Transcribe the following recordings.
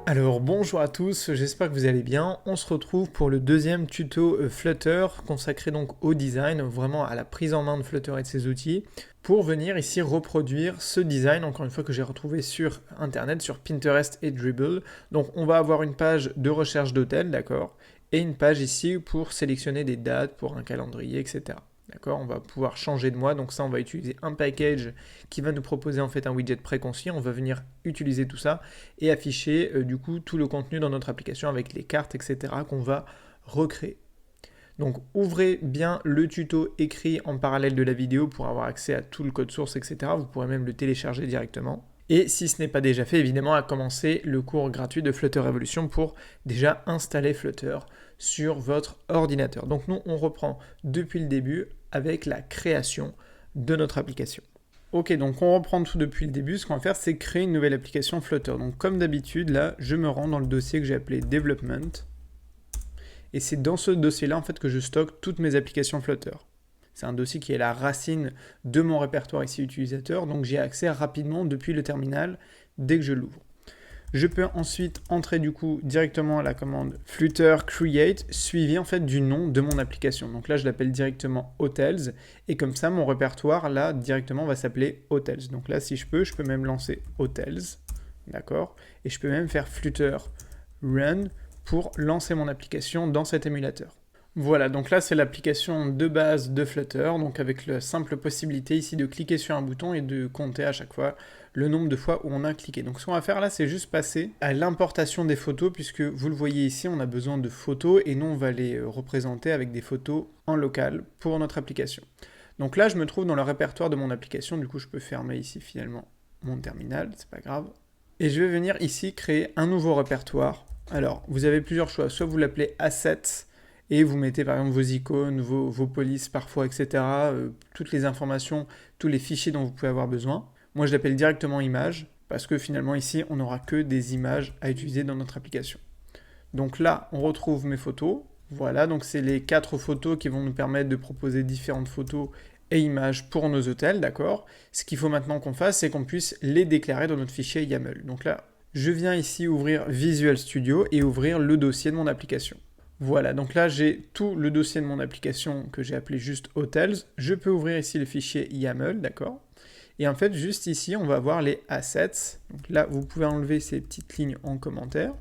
Alors bonjour à tous, j'espère que vous allez bien. On se retrouve pour le deuxième tuto Flutter consacré donc au design, vraiment à la prise en main de Flutter et de ses outils, pour venir ici reproduire ce design, encore une fois que j'ai retrouvé sur internet, sur Pinterest et Dribbble. Donc on va avoir une page de recherche d'hôtel, d'accord, et une page ici pour sélectionner des dates, pour un calendrier, etc. D'accord, on va pouvoir changer de mois, donc ça on va utiliser un package qui va nous proposer en fait un widget préconçu, on va venir utiliser tout ça et afficher du coup tout le contenu dans notre application avec les cartes etc. qu'on va recréer. Donc ouvrez bien le tuto écrit en parallèle de la vidéo pour avoir accès à tout le code source etc. Vous pourrez même le télécharger directement. Et si ce n'est pas déjà fait, évidemment, à commencer le cours gratuit de Flutter Revolution pour déjà installer Flutter sur votre ordinateur. Donc nous, on reprend depuis le début avec la création de notre application. Ok, donc on reprend tout depuis le début. Ce qu'on va faire, c'est créer une nouvelle application Flutter. Donc comme d'habitude, là, je me rends dans le dossier que j'ai appelé Development. Et c'est dans ce dossier-là, en fait, que je stocke toutes mes applications Flutter. C'est un dossier qui est la racine de mon répertoire ici utilisateur, donc j'ai accès rapidement depuis le terminal dès que je l'ouvre. Je peux ensuite entrer du coup directement à la commande Flutter Create, suivi en fait du nom de mon application. Donc là je l'appelle directement Hotels, et comme ça mon répertoire là directement va s'appeler Hotels. Donc là si je peux même lancer Hotels, d'accord, et je peux même faire Flutter Run pour lancer mon application dans cet émulateur. Voilà, donc là c'est l'application de base de Flutter, donc avec la simple possibilité ici de cliquer sur un bouton et de compter à chaque fois le nombre de fois où on a cliqué. Donc ce qu'on va faire là, c'est juste passer à l'importation des photos, puisque vous le voyez ici, on a besoin de photos, et nous on va les représenter avec des photos en local pour notre application. Donc là je me trouve dans le répertoire de mon application, du coup je peux fermer ici finalement mon terminal, c'est pas grave. Et je vais venir ici créer un nouveau répertoire. Alors vous avez plusieurs choix, soit vous l'appelez Assets, et vous mettez par exemple vos icônes, vos polices parfois, etc. Toutes les informations, tous les fichiers dont vous pouvez avoir besoin. Moi je l'appelle directement image, parce que finalement ici on n'aura que des images à utiliser dans notre application. Donc là on retrouve mes photos, voilà, donc c'est les 4 photos qui vont nous permettre de proposer différentes photos et images pour nos hôtels, d'accord. Ce qu'il faut maintenant qu'on fasse, c'est qu'on puisse les déclarer dans notre fichier YAML. Donc là, je viens ici ouvrir Visual Studio et ouvrir le dossier de mon application. Voilà, donc là j'ai tout le dossier de mon application que j'ai appelé juste Hotels. Je peux ouvrir ici le fichier YAML, d'accord. Et en fait, juste ici, on va voir les assets. Donc là, vous pouvez enlever ces petites lignes en commentaire.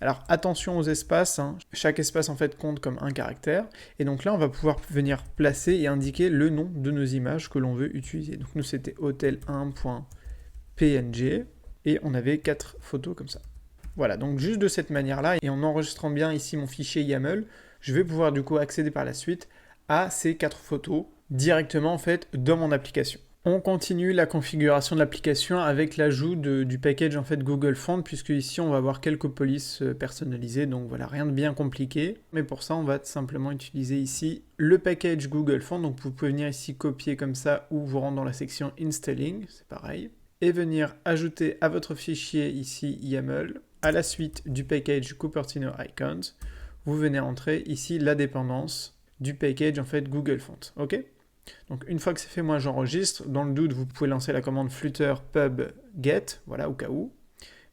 Alors attention aux espaces, hein. Chaque espace en fait compte comme un caractère. Et donc là, on va pouvoir venir placer et indiquer le nom de nos images que l'on veut utiliser. Donc nous, c'était hotel1.png et on avait 4 photos comme ça. Voilà, donc juste de cette manière-là, et en enregistrant bien ici mon fichier YAML, je vais pouvoir du coup accéder par la suite à ces 4 photos directement en fait dans mon application. On continue la configuration de l'application avec l'ajout du package en fait Google Fonts, puisque ici on va avoir quelques polices personnalisées, donc voilà, rien de bien compliqué. Mais pour ça, on va simplement utiliser ici le package Google Fonts, donc vous pouvez venir ici copier comme ça, ou vous rendre dans la section Installing, c'est pareil, et venir ajouter à votre fichier ici YAML, à la suite du package Cupertino Icons, vous venez entrer ici la dépendance du package en fait Google Fonts, ok. Donc une fois que c'est fait, moi j'enregistre. Dans le doute, vous pouvez lancer la commande flutter pub get, voilà, au cas où.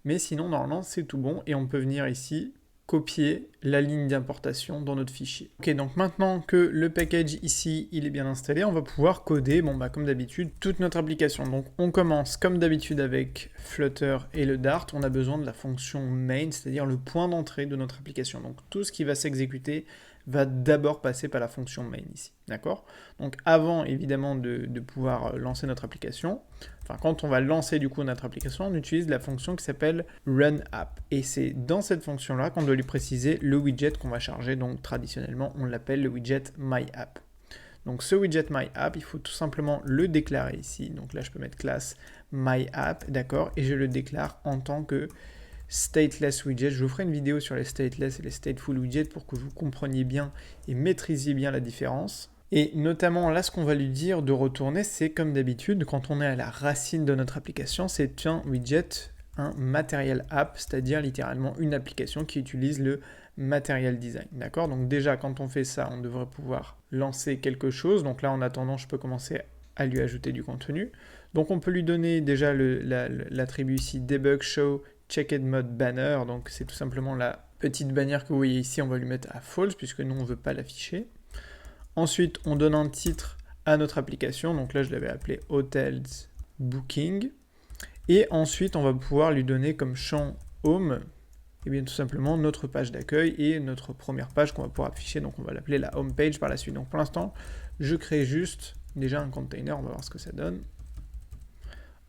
Mais sinon, normalement, c'est tout bon, et on peut venir ici copier la ligne d'importation dans notre fichier. Ok, donc maintenant que le package ici, il est bien installé, on va pouvoir coder, bon bah comme d'habitude, toute notre application. Donc on commence comme d'habitude avec Flutter et le Dart, on a besoin de la fonction main, c'est-à-dire le point d'entrée de notre application. Donc tout ce qui va s'exécuter va d'abord passer par la fonction main ici, d'accord? Donc avant évidemment de pouvoir lancer notre application, enfin quand on va lancer du coup notre application, on utilise la fonction qui s'appelle run app, et c'est dans cette fonction là qu'on doit lui préciser le widget qu'on va charger, donc traditionnellement on l'appelle le widget myApp. Donc ce widget myApp, il faut tout simplement le déclarer ici, donc là je peux mettre classe myApp, d'accord, et je le déclare en tant que stateless widget. Je vous ferai une vidéo sur les stateless et les stateful widgets pour que vous compreniez bien et maîtrisiez bien la différence. Et notamment là, ce qu'on va lui dire de retourner, c'est comme d'habitude, quand on est à la racine de notre application, c'est un widget, un material app, c'est-à-dire littéralement une application qui utilise le material design, d'accord? Donc déjà, quand on fait ça, on devrait pouvoir lancer quelque chose. Donc là, en attendant, je peux commencer à lui ajouter du contenu. Donc on peut lui donner déjà l'attribut ici debug show checked mode banner, donc c'est tout simplement la petite bannière que vous voyez ici, on va lui mettre à false puisque nous on ne veut pas l'afficher. Ensuite, on donne un titre à notre application, donc là je l'avais appelé Hotels Booking. Et ensuite, on va pouvoir lui donner comme champ home, et bien tout simplement notre page d'accueil et notre première page qu'on va pouvoir afficher, donc on va l'appeler la home page par la suite. Donc pour l'instant, je crée juste déjà un container, on va voir ce que ça donne,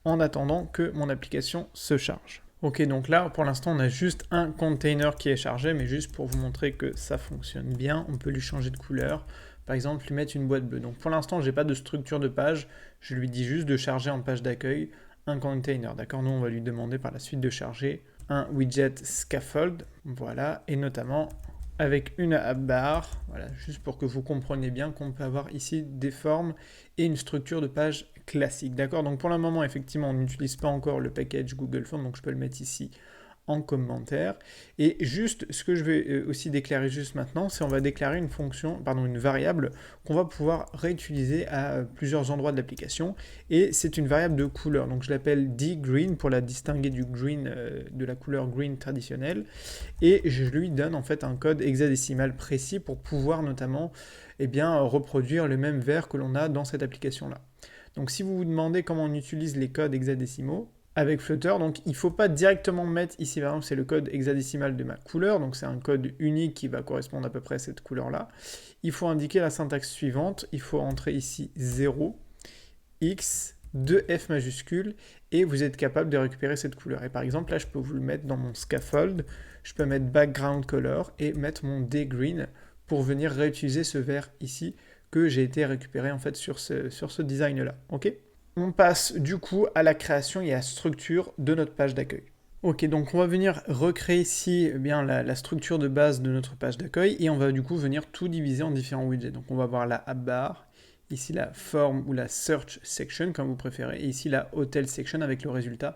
en attendant que mon application se charge. Ok, donc là, pour l'instant, on a juste un container qui est chargé, mais juste pour vous montrer que ça fonctionne bien, on peut lui changer de couleur. Par exemple, lui mettre une boîte bleue. Donc pour l'instant, je n'ai pas de structure de page, je lui dis juste de charger en page d'accueil un container. D'accord, nous, on va lui demander par la suite de charger un widget scaffold, voilà, et notamment avec une app bar, voilà, juste pour que vous compreniez bien qu'on peut avoir ici des formes et une structure de page classique, d'accord? Donc pour le moment, effectivement, on n'utilise pas encore le package Google Forms, donc je peux le mettre ici en commentaire. Et juste, ce que je vais aussi déclarer juste maintenant, c'est on va déclarer une fonction, pardon, une variable qu'on va pouvoir réutiliser à plusieurs endroits de l'application. Et c'est une variable de couleur. Donc je l'appelle dGreen pour la distinguer du green, de la couleur green traditionnelle. Et je lui donne en fait un code hexadécimal précis pour pouvoir notamment reproduire le même vert que l'on a dans cette application-là. Donc si vous vous demandez comment on utilise les codes hexadécimaux, avec Flutter, donc il ne faut pas directement mettre ici, par exemple, c'est le code hexadécimal de ma couleur, donc c'est un code unique qui va correspondre à peu près à cette couleur-là. Il faut indiquer la syntaxe suivante, il faut entrer ici 0, x, 2f majuscule, et vous êtes capable de récupérer cette couleur. Et par exemple, là, je peux vous le mettre dans mon scaffold, je peux mettre background color et mettre mon dgreen pour venir réutiliser ce vert ici que j'ai été récupéré en fait sur ce design-là. Ok ? On passe du coup à la création et à la structure de notre page d'accueil. Ok, donc on va venir recréer ici la structure de base de notre page d'accueil et on va du coup venir tout diviser en différents widgets. Donc on va voir la app bar, ici la form ou la search section comme vous préférez, et ici la hotel section avec le résultat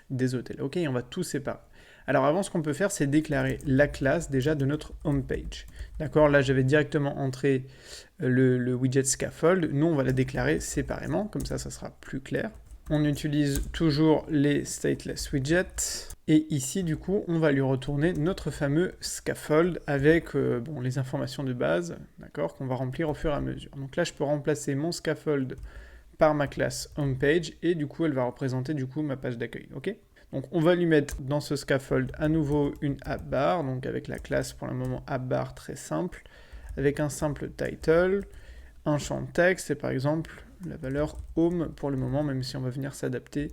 des hôtels. Ok, et on va tout séparer. Alors avant, ce qu'on peut faire, c'est déclarer la classe déjà de notre home page. D'accord, là j'avais directement entré le widget scaffold. Nous, on va la déclarer séparément, comme ça sera plus clair. On utilise toujours les stateless widgets. Et ici, du coup, on va lui retourner notre fameux scaffold avec les informations de base, d'accord, qu'on va remplir au fur et à mesure. Donc là, je peux remplacer mon scaffold par ma classe homepage et du coup, elle va représenter du coup ma page d'accueil, ok ? Donc on va lui mettre dans ce scaffold à nouveau une app bar, donc avec la classe pour le moment app bar très simple, avec un simple title, un champ de texte et par exemple la valeur home pour le moment, même si on va venir s'adapter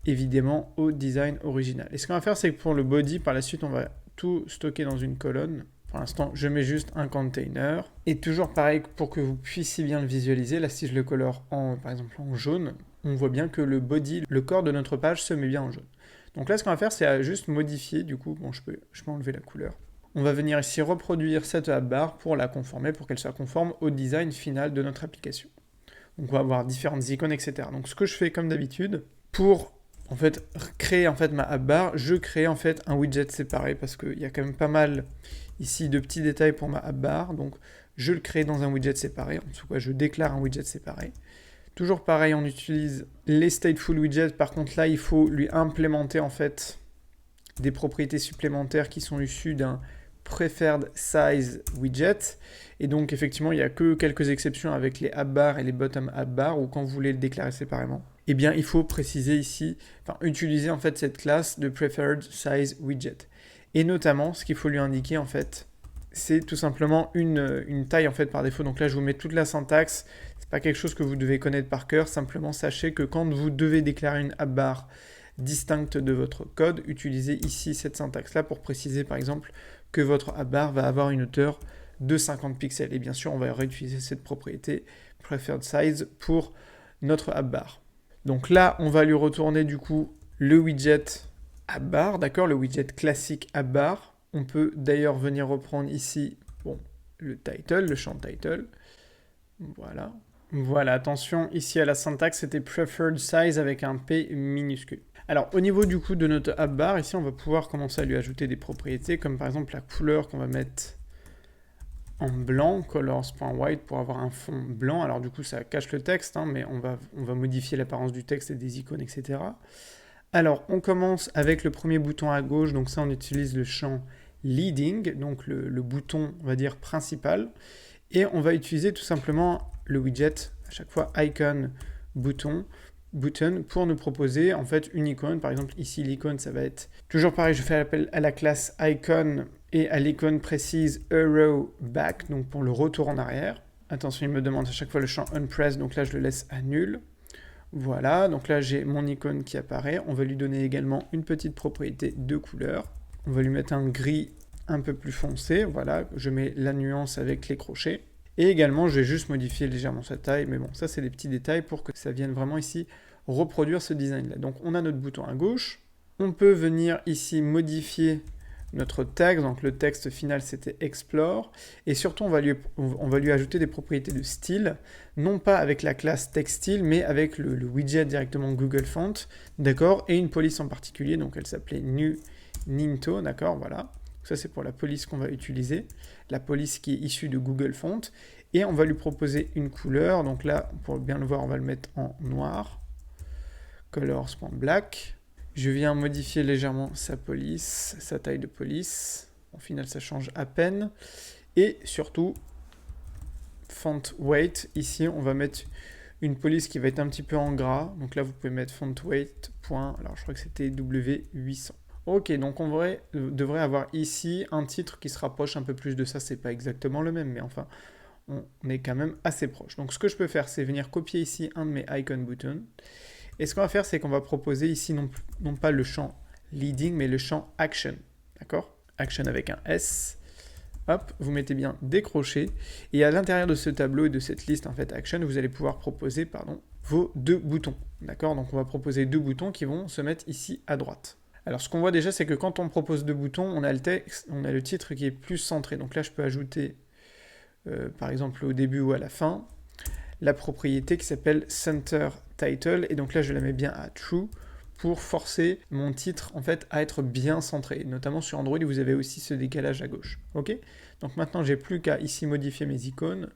évidemment au design original. Et ce qu'on va faire, c'est que pour le body, par la suite, on va tout stocker dans une colonne. Pour l'instant, je mets juste un container. Et toujours pareil, pour que vous puissiez bien le visualiser, là, si je le colore par exemple en jaune, on voit bien que le body, le corps de notre page se met bien en jaune. Donc là, ce qu'on va faire, c'est juste modifier, du coup, je peux enlever la couleur. On va venir ici reproduire cette app bar pour la conformer, pour qu'elle soit conforme au design final de notre application. Donc on va avoir différentes icônes, etc. Donc ce que je fais comme d'habitude, pour en fait créer ma app bar, je crée en fait un widget séparé parce qu'il y a quand même pas mal ici de petits détails pour ma app bar. Donc je le crée dans un widget séparé, en tout cas je déclare un widget séparé. Toujours pareil, on utilise les stateful widgets. Par contre là, il faut lui implémenter en fait des propriétés supplémentaires qui sont issues d'un preferred size widget. Et donc effectivement, il n'y a que quelques exceptions avec les app bar et les bottom app bar, ou quand vous voulez le déclarer séparément. Eh bien, il faut préciser ici, utiliser en fait cette classe de preferred size widget. Et notamment, ce qu'il faut lui indiquer en fait, c'est tout simplement une taille en fait par défaut. Donc là, je vous mets toute la syntaxe. C'est pas quelque chose que vous devez connaître par cœur. Simplement, sachez que quand vous devez déclarer une app bar distincte de votre code, utilisez ici cette syntaxe-là pour préciser par exemple que votre app bar va avoir une hauteur de 50 pixels. Et bien sûr, on va réutiliser cette propriété preferred size pour notre app bar. Donc là, on va lui retourner du coup le widget app bar, d'accord, le widget classique app bar. On peut d'ailleurs venir reprendre ici le title, le champ title. Voilà. Voilà, attention, ici à la syntaxe, c'était preferred size avec un P minuscule. Alors, au niveau du coup de notre app bar, ici, on va pouvoir commencer à lui ajouter des propriétés, comme par exemple la couleur qu'on va mettre en blanc, colors.white, pour avoir un fond blanc. Alors du coup, ça cache le texte, mais on va modifier l'apparence du texte et des icônes, etc. Alors, on commence avec le premier bouton à gauche, donc ça on utilise le champ leading, donc le bouton, on va dire, principal, et on va utiliser tout simplement le widget, à chaque fois icon, button, pour nous proposer en fait une icône. Par exemple, ici l'icône, ça va être toujours pareil, je fais appel à la classe icon et à l'icône précise arrow back, donc pour le retour en arrière. Attention, il me demande à chaque fois le champ unpressed, donc là je le laisse à nul. Voilà, donc là j'ai mon icône qui apparaît. On va lui donner également une petite propriété de couleur. On va lui mettre un gris un peu plus foncé. Voilà, je mets la nuance avec les crochets. Et également, je vais juste modifier légèrement sa taille. Mais bon, ça c'est des petits détails pour que ça vienne vraiment ici reproduire ce design-là. Donc on a notre bouton à gauche. On peut venir ici modifier notre tag, donc le texte final c'était Explore, et surtout on va lui ajouter des propriétés de style, non pas avec la classe textile, mais avec le widget directement Google Font, d'accord, et une police en particulier, donc elle s'appelait New Ninto, d'accord, voilà, ça c'est pour la police qu'on va utiliser, la police qui est issue de Google Font, et on va lui proposer une couleur, donc là, pour bien le voir, on va le mettre en noir, colors.black. Je viens modifier légèrement sa police, sa taille de police. Au final, ça change à peine. Et surtout, font weight. Ici, on va mettre une police qui va être un petit peu en gras. Donc là, vous pouvez mettre font weight. Alors, je crois que c'était W800. Ok, donc on devrait avoir ici un titre qui se rapproche un peu plus de ça. C'est pas exactement le même, mais enfin, on est quand même assez proche. Donc, ce que je peux faire, c'est venir copier ici un de mes icon buttons. Et ce qu'on va faire, c'est qu'on va proposer ici non pas le champ leading, mais le champ action. D'accord? Action avec un S. Hop, vous mettez bien des crochets. Et à l'intérieur de ce tableau et de cette liste, en fait, action, vous allez pouvoir proposer, vos deux boutons. D'accord? Donc on va proposer deux boutons qui vont se mettre ici à droite. Alors ce qu'on voit déjà, c'est que quand on propose deux boutons, on a le texte, on a le titre qui est plus centré. Donc là, je peux ajouter, par exemple, au début ou à la fin, la propriété qui s'appelle Center Title, et donc là je la mets bien à True pour forcer mon titre en fait à être bien centré, notamment sur Android vous avez aussi ce décalage à gauche. Ok, donc maintenant j'ai plus qu'à ici modifier mes icônes.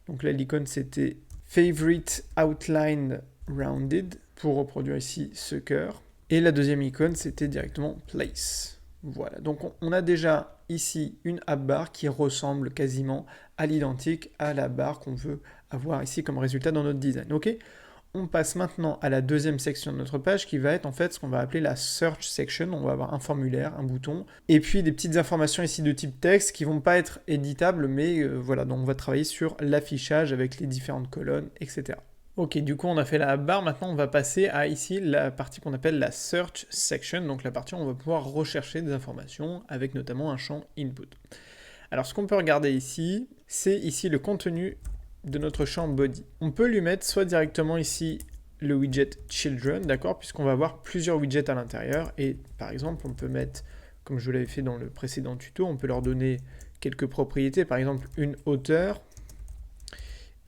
Donc là l'icône c'était Favorite Outline Rounded pour reproduire ici ce cœur, et la deuxième icône c'était directement Place. Voilà, donc on a déjà ici une app bar qui ressemble quasiment à l'identique à la barre qu'on veut avoir ici comme résultat dans notre design. Ok, on passe maintenant à la deuxième section de notre page qui va être en fait ce qu'on va appeler la search section. On va avoir un formulaire, un bouton, et puis des petites informations ici de type texte qui vont pas être éditables, mais voilà, donc on va travailler sur l'affichage avec les différentes colonnes, etc. Ok, du coup on a fait la barre, maintenant on va passer à ici la partie qu'on appelle la search section, donc la partie où on va pouvoir rechercher des informations avec notamment un champ input. Alors ce qu'on peut regarder ici, c'est ici le contenu de notre champ body. On peut lui mettre soit directement ici le widget children, d'accord, puisqu'on va avoir plusieurs widgets à l'intérieur, et par exemple on peut mettre, comme je l'avais fait dans le précédent tuto, on peut leur donner quelques propriétés, par exemple une hauteur,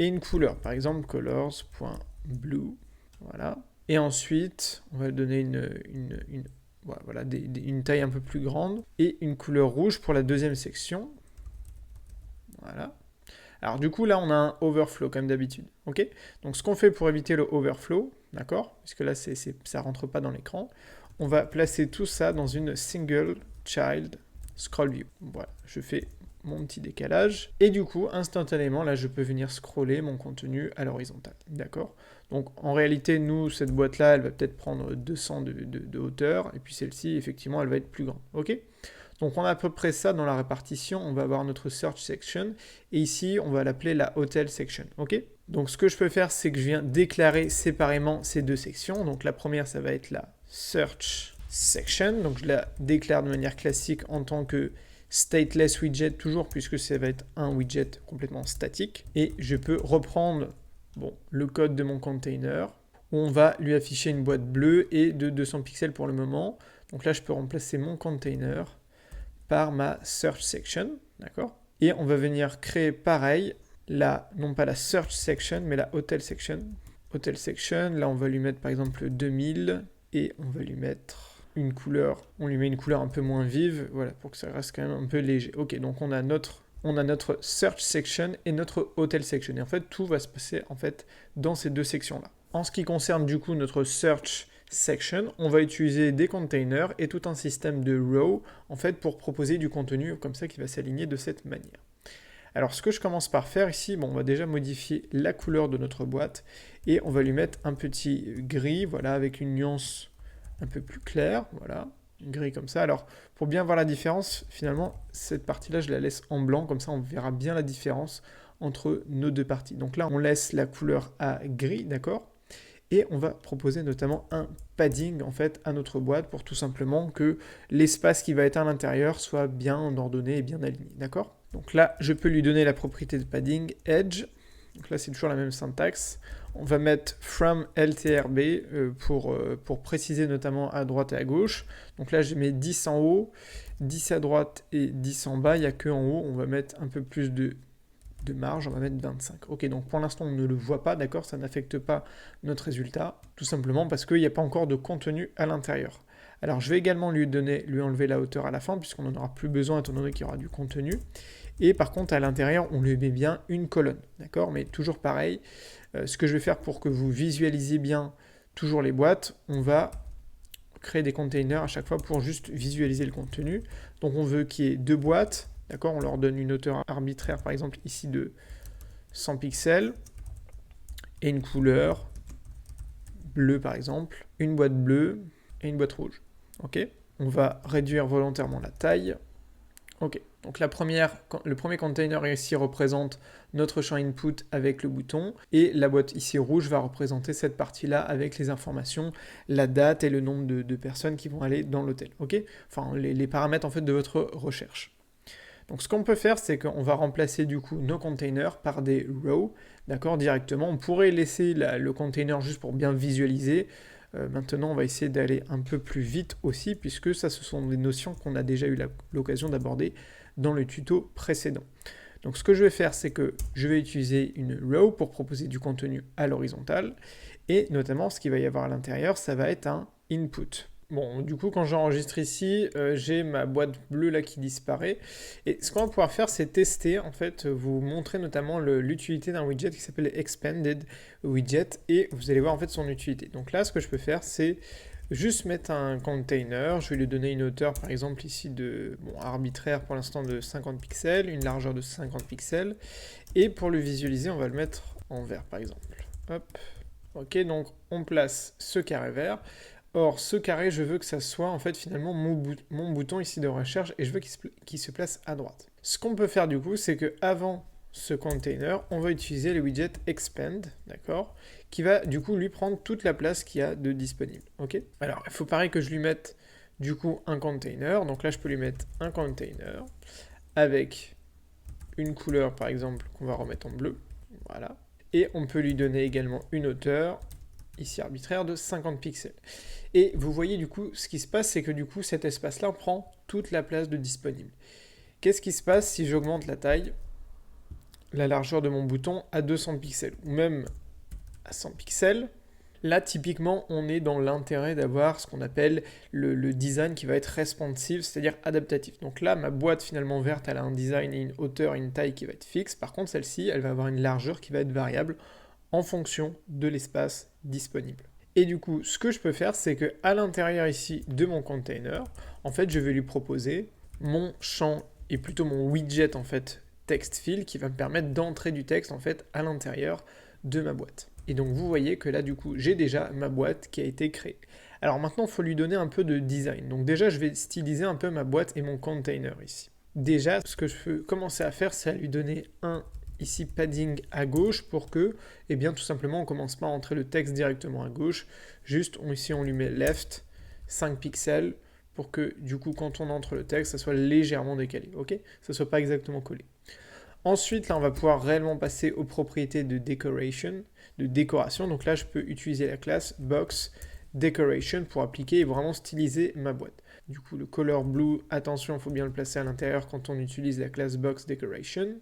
et une couleur, par exemple colors.blue, voilà. Et ensuite, on va donner une taille un peu plus grande, et une couleur rouge pour la deuxième section, voilà. Alors du coup, là, on a un overflow comme d'habitude, ok? Donc ce qu'on fait pour éviter le overflow, d'accord? Puisque là, ça rentre pas dans l'écran, on va placer tout ça dans une single child scroll view. Voilà, je fais mon petit décalage, et du coup, instantanément, là, je peux venir scroller mon contenu à l'horizontale, d'accord? Donc, en réalité, nous, cette boîte-là, elle va peut-être prendre 200 de hauteur, et puis celle-ci, effectivement, elle va être plus grande, ok? Donc, on a à peu près ça dans la répartition, on va avoir notre search section, et ici, on va l'appeler la hotel section, ok? Donc, ce que je peux faire, c'est que je viens déclarer séparément ces deux sections. Donc, la première, ça va être la search section, donc je la déclare de manière classique en tant que stateless widget toujours, puisque ça va être un widget complètement statique, et je peux reprendre le code de mon container, où on va lui afficher une boîte bleue et de 200 pixels pour le moment. Donc là, je peux remplacer mon container par ma search section, d'accord? Et on va venir créer pareil, non pas la search section, mais la hotel section. Hotel section, là on va lui mettre par exemple 2000, et on va lui mettre une couleur, on lui met une couleur un peu moins vive, voilà, pour que ça reste quand même un peu léger. Ok, donc on a notre search section et notre hotel section, et en fait tout va se passer en fait dans ces deux sections là. En ce qui concerne du coup notre search section, on va utiliser des containers et tout un système de row, en fait, pour proposer du contenu comme ça qui va s'aligner de cette manière. Alors, ce que je commence par faire ici, bon, on va déjà modifier la couleur de notre boîte et on va lui mettre un petit gris, voilà, avec une nuance un peu plus claire, voilà, gris comme ça. Alors, pour bien voir la différence, finalement, cette partie-là, je la laisse en blanc, comme ça, on verra bien la différence entre nos deux parties. Donc là, on laisse la couleur à gris, d'accord ? Et on va proposer notamment un padding en fait à notre boîte pour tout simplement que l'espace qui va être à l'intérieur soit bien ordonné et bien aligné, d'accord ? Donc là, je peux lui donner la propriété de padding edge. Donc là, c'est toujours la même syntaxe. On va mettre from LTRB pour préciser notamment à droite et à gauche. Donc là, je mets 10 en haut, 10 à droite et 10 en bas. Il n'y a que en haut. On va mettre un peu plus de marge, on va mettre 25. Ok, donc pour l'instant, on ne le voit pas, d'accord, ça n'affecte pas notre résultat, tout simplement parce qu'il n'y a pas encore de contenu à l'intérieur. Alors, je vais également lui enlever la hauteur à la fin, puisqu'on n'en aura plus besoin, étant donné qu'il y aura du contenu. Et par contre, à l'intérieur, on lui met bien une colonne, d'accord, mais toujours pareil. Ce que je vais faire pour que vous visualisiez bien toujours les boîtes, on va créer des containers à chaque fois pour juste visualiser le contenu. Donc, on veut qu'il y ait 2 boîtes. D'accord, on leur donne une hauteur arbitraire, par exemple ici de 100 pixels, et une couleur bleue, par exemple, une boîte bleue et une boîte rouge. Ok, on va réduire volontairement la taille. Ok, donc le premier container ici représente notre champ input avec le bouton, et la boîte ici rouge va représenter cette partie-là avec les informations, la date et le nombre de personnes qui vont aller dans l'hôtel. Ok, enfin les paramètres en fait de votre recherche. Donc ce qu'on peut faire, c'est qu'on va remplacer du coup nos containers par des rows, d'accord, directement. On pourrait laisser le container juste pour bien visualiser. Maintenant, on va essayer d'aller un peu plus vite aussi, puisque ça, ce sont des notions qu'on a déjà eu l'occasion d'aborder dans le tuto précédent. Donc ce que je vais faire, c'est que je vais utiliser une row pour proposer du contenu à l'horizontale, et notamment ce qu'il va y avoir à l'intérieur, ça va être un input. Bon, du coup, quand j'enregistre ici, j'ai ma boîte bleue là qui disparaît. Et ce qu'on va pouvoir faire, c'est tester, en fait, vous montrer notamment l'utilité d'un widget qui s'appelle Expanded Widget, et vous allez voir en fait son utilité. Donc là, ce que je peux faire, c'est juste mettre un container. Je vais lui donner une hauteur, par exemple, ici arbitraire pour l'instant de 50 pixels, une largeur de 50 pixels. Et pour le visualiser, on va le mettre en vert, par exemple. Hop. Ok, donc on place ce carré vert. Or, ce carré, je veux que ça soit en fait finalement mon bouton ici de recherche, et je veux qu'il se place à droite. Ce qu'on peut faire du coup, c'est qu'avant ce container, on va utiliser le widget expand, d'accord, qui va du coup lui prendre toute la place qu'il y a de disponible. Ok. Alors, il faut pareil que je lui mette du coup un container. Donc là, je peux lui mettre un container avec une couleur par exemple qu'on va remettre en bleu. Voilà. Et on peut lui donner également une hauteur ici arbitraire de 50 pixels. Et vous voyez du coup, ce qui se passe, c'est que du coup, cet espace-là prend toute la place de disponible. Qu'est-ce qui se passe si j'augmente la taille, la largeur de mon bouton à 200 pixels, ou même à 100 pixels? Là, typiquement, on est dans l'intérêt d'avoir ce qu'on appelle le design qui va être responsive, c'est-à-dire adaptatif. Donc là, ma boîte finalement verte, elle a un design et une hauteur et une taille qui va être fixe. Par contre, celle-ci, elle va avoir une largeur qui va être variable en fonction de l'espace disponible. Et du coup, ce que je peux faire, c'est qu'à l'intérieur ici de mon container, en fait, je vais lui proposer mon champ et plutôt mon widget en fait text fill qui va me permettre d'entrer du texte en fait à l'intérieur de ma boîte. Et donc vous voyez que là du coup, j'ai déjà ma boîte qui a été créée. Alors maintenant, il faut lui donner un peu de design. Donc déjà, je vais styliser un peu ma boîte et mon container ici. Déjà, ce que je peux commencer à faire, c'est à lui donner un ici padding à gauche pour que, eh bien tout simplement, on commence pas à entrer le texte directement à gauche. Juste, ici, on lui met left 5 pixels pour que, du coup, quand on entre le texte, ça soit légèrement décalé, ok? Ça soit pas exactement collé. Ensuite, là, on va pouvoir réellement passer aux propriétés de decoration, de décoration. Donc là, je peux utiliser la classe box decoration pour appliquer et vraiment styliser ma boîte. Du coup, le color blue, attention, il faut bien le placer à l'intérieur quand on utilise la classe box decoration.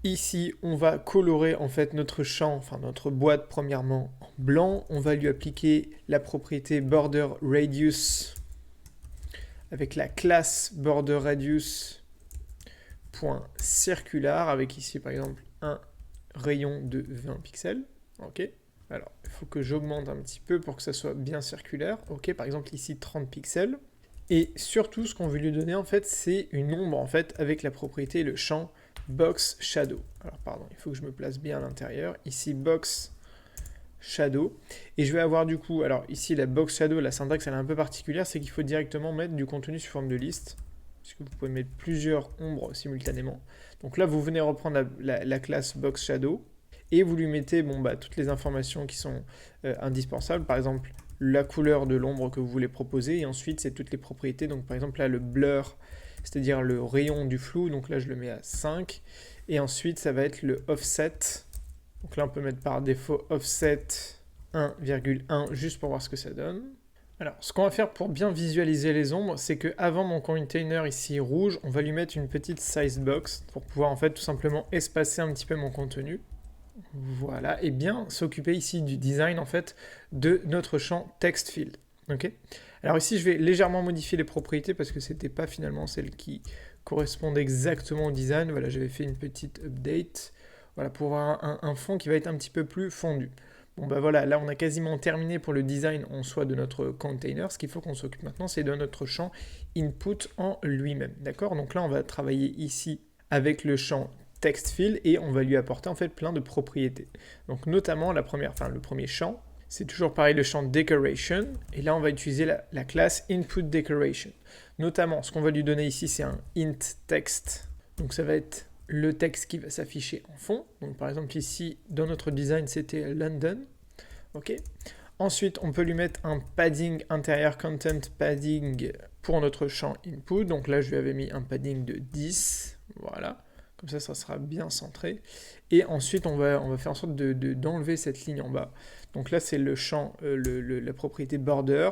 Ici, on va colorer en fait notre champ, enfin notre boîte premièrement en blanc. On va lui appliquer la propriété border radius avec la classe border radius .circular avec ici par exemple un rayon de 20 pixels. Ok. Alors, il faut que j'augmente un petit peu pour que ça soit bien circulaire. Ok, par exemple ici 30 pixels. Et surtout, ce qu'on veut lui donner en fait, c'est une ombre en fait avec la propriété le champ box shadow. Alors pardon, il faut que je me place bien à l'intérieur. Ici box shadow. Et je vais avoir du coup, alors ici la box shadow, la syntaxe elle est un peu particulière, c'est qu'il faut directement mettre du contenu sous forme de liste, puisque vous pouvez mettre plusieurs ombres simultanément. Donc là, vous venez reprendre la classe box shadow et vous lui mettez toutes les informations qui sont indispensables, par exemple la couleur de l'ombre que vous voulez proposer, et ensuite c'est toutes les propriétés, donc par exemple là le blur, c'est-à-dire le rayon du flou, donc là je le mets à 5, et ensuite ça va être le offset, donc là on peut mettre par défaut offset 1,1 juste pour voir ce que ça donne. Alors ce qu'on va faire pour bien visualiser les ombres, c'est que avant mon container ici rouge, on va lui mettre une petite size box pour pouvoir en fait tout simplement espacer un petit peu mon contenu. Voilà, et bien s'occuper ici du design en fait de notre champ text field. Ok. Alors ici je vais légèrement modifier les propriétés parce que c'était pas finalement celles qui correspondent exactement au design. Voilà, j'avais fait une petite update, voilà, pour avoir un fond qui va être un petit peu plus fondu. Bon bah voilà, là on a quasiment terminé pour le design en soi de notre container. Ce qu'il faut qu'on s'occupe maintenant, c'est de notre champ input en lui-même. D'accord. Donc là on va travailler ici avec le champ text field et on va lui apporter en fait plein de propriétés. Donc notamment le premier champ, c'est toujours pareil le champ decoration, et là on va utiliser la classe input decoration. Notamment ce qu'on va lui donner ici c'est un int text, donc ça va être le texte qui va s'afficher en fond. Donc par exemple ici dans notre design c'était London. Ok. Ensuite on peut lui mettre un padding intérieur, content padding pour notre champ input, donc là je lui avais mis un padding de 10, voilà. Comme ça sera bien centré. Et ensuite, on va faire en sorte d'enlever cette ligne en bas. Donc là, c'est le champ, la propriété border.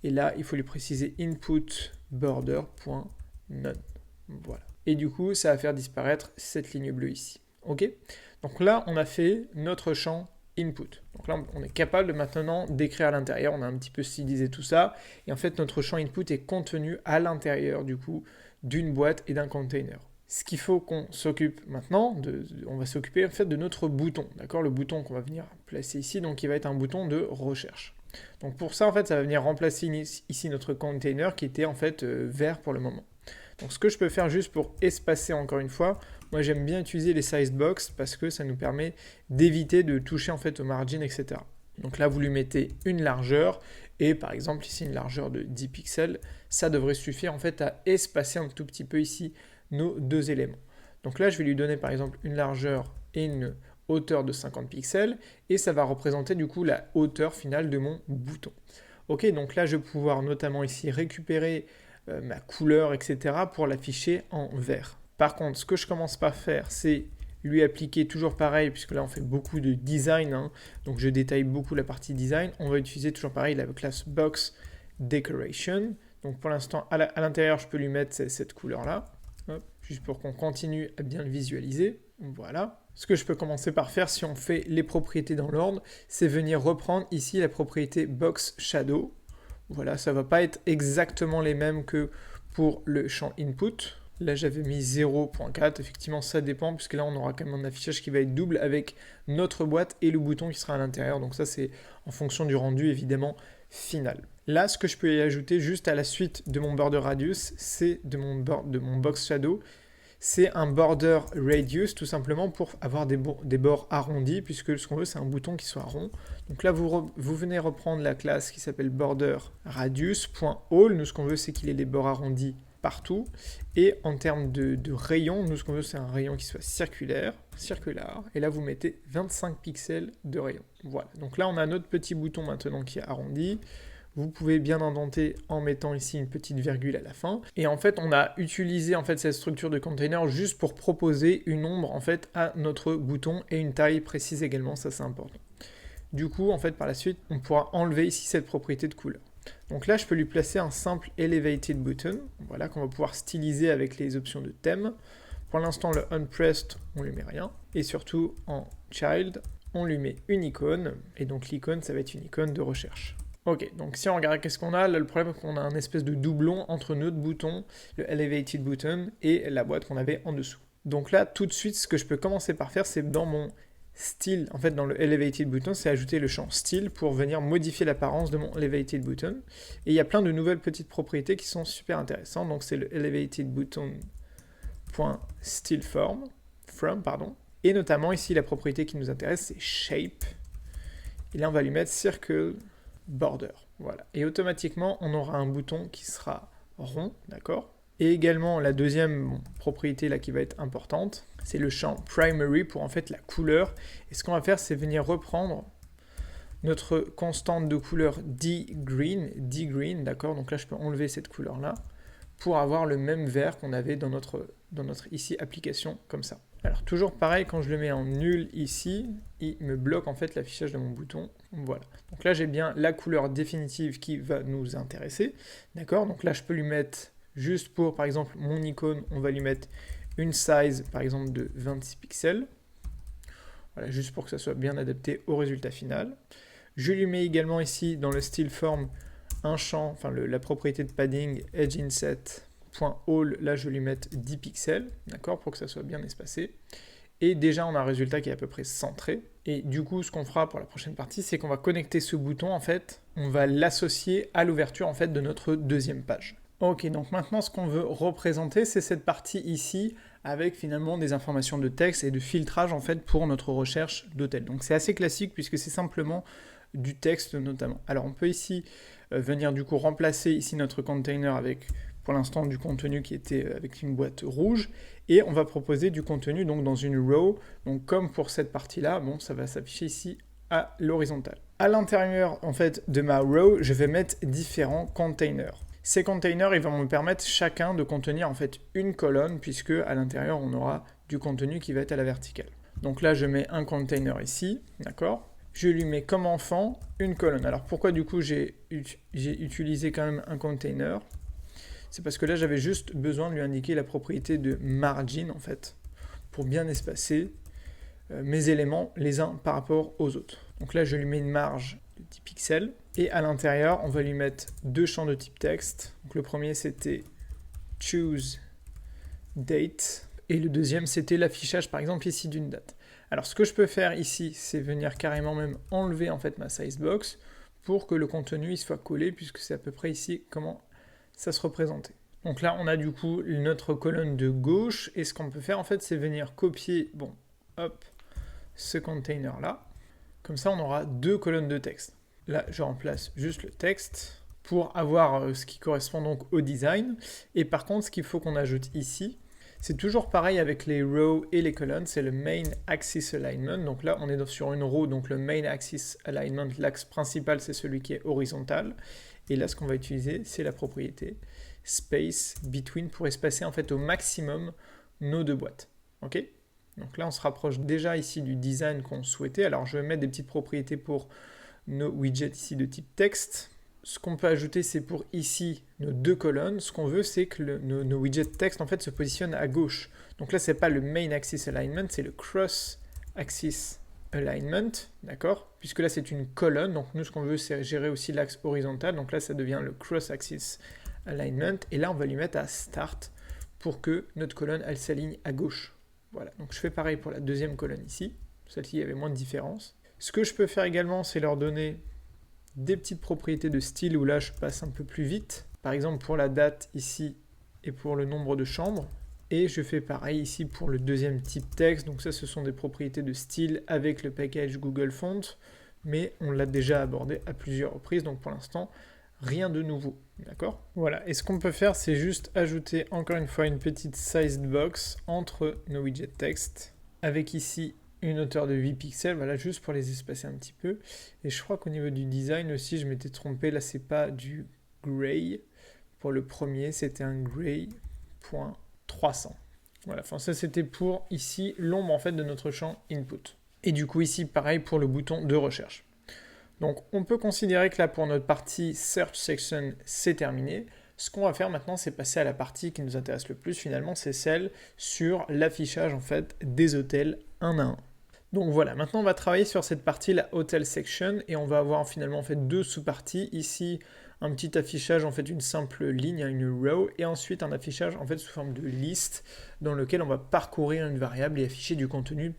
Et là, il faut lui préciser input border.none. Voilà. Et du coup, ça va faire disparaître cette ligne bleue ici. OK. Donc là, on a fait notre champ input. Donc là, on est capable de maintenant d'écrire à l'intérieur. On a un petit peu stylisé tout ça. Et en fait, notre champ input est contenu à l'intérieur, du coup, d'une boîte et d'un container. Ce qu'il faut qu'on s'occupe maintenant, on va s'occuper en fait de notre bouton, d'accord, le bouton qu'on va venir placer ici, donc il va être un bouton de recherche. Donc pour ça, en fait, ça va venir remplacer ici notre container qui était en fait vert pour le moment. Donc ce que je peux faire juste pour espacer encore une fois, moi j'aime bien utiliser les size box parce que ça nous permet d'éviter de toucher en fait au margin, etc. Donc là, vous lui mettez une largeur, et par exemple ici une largeur de 10 pixels, ça devrait suffire en fait à espacer un tout petit peu ici nos deux éléments. Donc là, je vais lui donner par exemple une largeur et une hauteur de 50 pixels, et ça va représenter du coup la hauteur finale de mon bouton. Ok, donc là, je vais pouvoir notamment ici récupérer ma couleur, etc. pour l'afficher en vert. Par contre, ce que je commence par faire, c'est lui appliquer toujours pareil, puisque là on fait beaucoup de design, hein, donc je détaille beaucoup la partie design. On va utiliser toujours pareil la classe box decoration. Donc pour l'instant, à l'intérieur, je peux lui mettre cette couleur-là, juste pour qu'on continue à bien le visualiser. Voilà. Ce que je peux commencer par faire, si on fait les propriétés dans l'ordre, c'est venir reprendre ici la propriété box shadow. Voilà, ça ne va pas être exactement les mêmes que pour le champ input. Là, j'avais mis 0.4. Effectivement, ça dépend, puisque là, on aura quand même un affichage qui va être double avec notre boîte et le bouton qui sera à l'intérieur. Donc ça, c'est en fonction du rendu, évidemment, final. Là, ce que je peux y ajouter juste à la suite de mon border radius, c'est de mon box shadow, c'est un border radius, tout simplement pour avoir des bords arrondis, puisque ce qu'on veut, c'est un bouton qui soit rond. Donc là, vous venez reprendre la classe qui s'appelle border radius.all. Nous, ce qu'on veut, c'est qu'il ait les bords arrondis partout. Et en termes de rayon, nous, ce qu'on veut, c'est un rayon qui soit circulaire. Et là, vous mettez 25 pixels de rayon. Voilà. Donc là, on a notre petit bouton maintenant qui est arrondi. Vous pouvez bien indenter en mettant ici une petite virgule à la fin. Et en fait, on a utilisé en fait cette structure de container juste pour proposer une ombre en fait à notre bouton et une taille précise également, ça c'est important. Du coup, en fait, par la suite, on pourra enlever ici cette propriété de couleur. Donc là, je peux lui placer un simple elevated button, voilà, qu'on va pouvoir styliser avec les options de thème. Pour l'instant, le unpressed, on lui met rien. Et surtout, en child, on lui met une icône. Et donc l'icône, ça va être une icône de recherche. Ok, donc si on regarde qu'est-ce qu'on a, là, le problème c'est qu'on a un espèce de doublon entre notre bouton, le elevated button, et la boîte qu'on avait en dessous. Donc là, tout de suite, ce que je peux commencer par faire, c'est dans mon style, en fait dans le elevated button, c'est ajouter le champ style pour venir modifier l'apparence de mon elevated button. Et il y a plein de nouvelles petites propriétés qui sont super intéressantes. Donc c'est le elevated button.styleFrom, et notamment ici la propriété qui nous intéresse c'est shape. Et là on va lui mettre circle border. Voilà. Et automatiquement on aura un bouton qui sera rond, d'accord. Et également la deuxième propriété là qui va être importante, c'est le champ primary pour en fait la couleur. Et ce qu'on va faire, c'est venir reprendre notre constante de couleur D-green, d'accord. Donc là, je peux enlever cette couleur-là pour avoir le même vert qu'on avait dans notre ici application comme ça. Alors toujours pareil, quand je le mets en nul ici, il me bloque en fait l'affichage de mon bouton. Voilà. Donc là, j'ai bien la couleur définitive qui va nous intéresser, d'accord. Donc là, je peux lui mettre juste pour, par exemple, mon icône, on va lui mettre une size, par exemple, de 26 pixels. Voilà, juste pour que ça soit bien adapté au résultat final. Je lui mets également ici, dans le styleFrom, un champ, enfin la propriété de padding, edgeinset.all, là je vais lui mettre 10 pixels, d'accord, pour que ça soit bien espacé. Et déjà, on a un résultat qui est à peu près centré. Et du coup, ce qu'on fera pour la prochaine partie, c'est qu'on va connecter ce bouton, en fait, on va l'associer à l'ouverture, en fait, de notre deuxième page. Ok, donc maintenant ce qu'on veut représenter, c'est cette partie ici, avec finalement des informations de texte et de filtrage en fait pour notre recherche d'hôtel. Donc c'est assez classique puisque c'est simplement du texte notamment. Alors on peut ici venir du coup remplacer ici notre container avec pour l'instant du contenu qui était avec une boîte rouge, et on va proposer du contenu donc dans une row. Donc comme pour cette partie-là, bon, ça va s'afficher ici à l'horizontale. À l'intérieur en fait de ma row, je vais mettre différents containers. Ces containers, ils vont me permettre chacun de contenir en fait une colonne, puisque à l'intérieur, on aura du contenu qui va être à la verticale. Donc là, je mets un container ici, d'accord. Je lui mets comme enfant une colonne. Alors pourquoi du coup j'ai utilisé quand même un container? C'est parce que là, j'avais juste besoin de lui indiquer la propriété de margin, en fait, pour bien espacer mes éléments les uns par rapport aux autres. Donc là, je lui mets une marge de 10 pixels. Et à l'intérieur, on va lui mettre deux champs de type texte. Donc le premier, c'était choose date. Et le deuxième, c'était l'affichage, par exemple, ici d'une date. Alors ce que je peux faire ici, c'est venir carrément même enlever en fait ma sizebox pour que le contenu il soit collé, puisque c'est à peu près ici comment ça se représentait. Donc là, on a du coup notre colonne de gauche. Et ce qu'on peut faire, en fait, c'est venir copier, bon, hop, ce container-là. Comme ça, on aura deux colonnes de texte. Là, je remplace juste le texte pour avoir ce qui correspond donc au design. Et par contre, ce qu'il faut qu'on ajoute ici, c'est toujours pareil avec les rows et les colonnes, c'est le main axis alignment. Donc là, on est sur une row, donc le main axis alignment, l'axe principal, c'est celui qui est horizontal. Et là, ce qu'on va utiliser, c'est la propriété space between pour espacer en fait au maximum nos deux boîtes. Ok ? Donc là, on se rapproche déjà ici du design qu'on souhaitait. Alors, je vais mettre des petites propriétés pour nos widgets ici de type texte. Ce qu'on peut ajouter, c'est pour ici nos deux colonnes. Ce qu'on veut, c'est que nos widgets texte en fait se positionnent à gauche. Donc là, c'est pas le main axis alignment, c'est le cross axis alignment, d'accord? Puisque là, c'est une colonne. Donc nous, ce qu'on veut, c'est gérer aussi l'axe horizontal. Donc là, ça devient le cross axis alignment. Et là, on va lui mettre à start pour que notre colonne, elle s'aligne à gauche. Voilà. Donc je fais pareil pour la deuxième colonne ici. Celle-ci, il y avait moins de différence. Ce que je peux faire également, c'est leur donner des petites propriétés de style où là, je passe un peu plus vite. Par exemple, pour la date ici et pour le nombre de chambres. Et je fais pareil ici pour le deuxième type texte. Donc ça, ce sont des propriétés de style avec le package Google Font. Mais on l'a déjà abordé à plusieurs reprises. Donc pour l'instant, rien de nouveau. D'accord ? Voilà. Et ce qu'on peut faire, c'est juste ajouter encore une fois une petite sized box entre nos widgets texte. Avec ici une hauteur de 8 pixels, voilà, juste pour les espacer un petit peu. Et je crois qu'au niveau du design aussi, je m'étais trompé, là c'est pas du gray. Pour le premier, c'était un gray.300. Voilà, enfin ça c'était pour ici l'ombre en fait de notre champ input. Et du coup ici pareil pour le bouton de recherche. Donc on peut considérer que là pour notre partie search section c'est terminé. Ce qu'on va faire maintenant, c'est passer à la partie qui nous intéresse le plus finalement, c'est celle sur l'affichage en fait des hôtels un à un. Donc voilà, maintenant on va travailler sur cette partie, la Hotel Section, et on va avoir finalement en fait deux sous-parties. Ici, un petit affichage, en fait une simple ligne, une row, et ensuite un affichage en fait sous forme de liste dans lequel on va parcourir une variable et afficher du contenu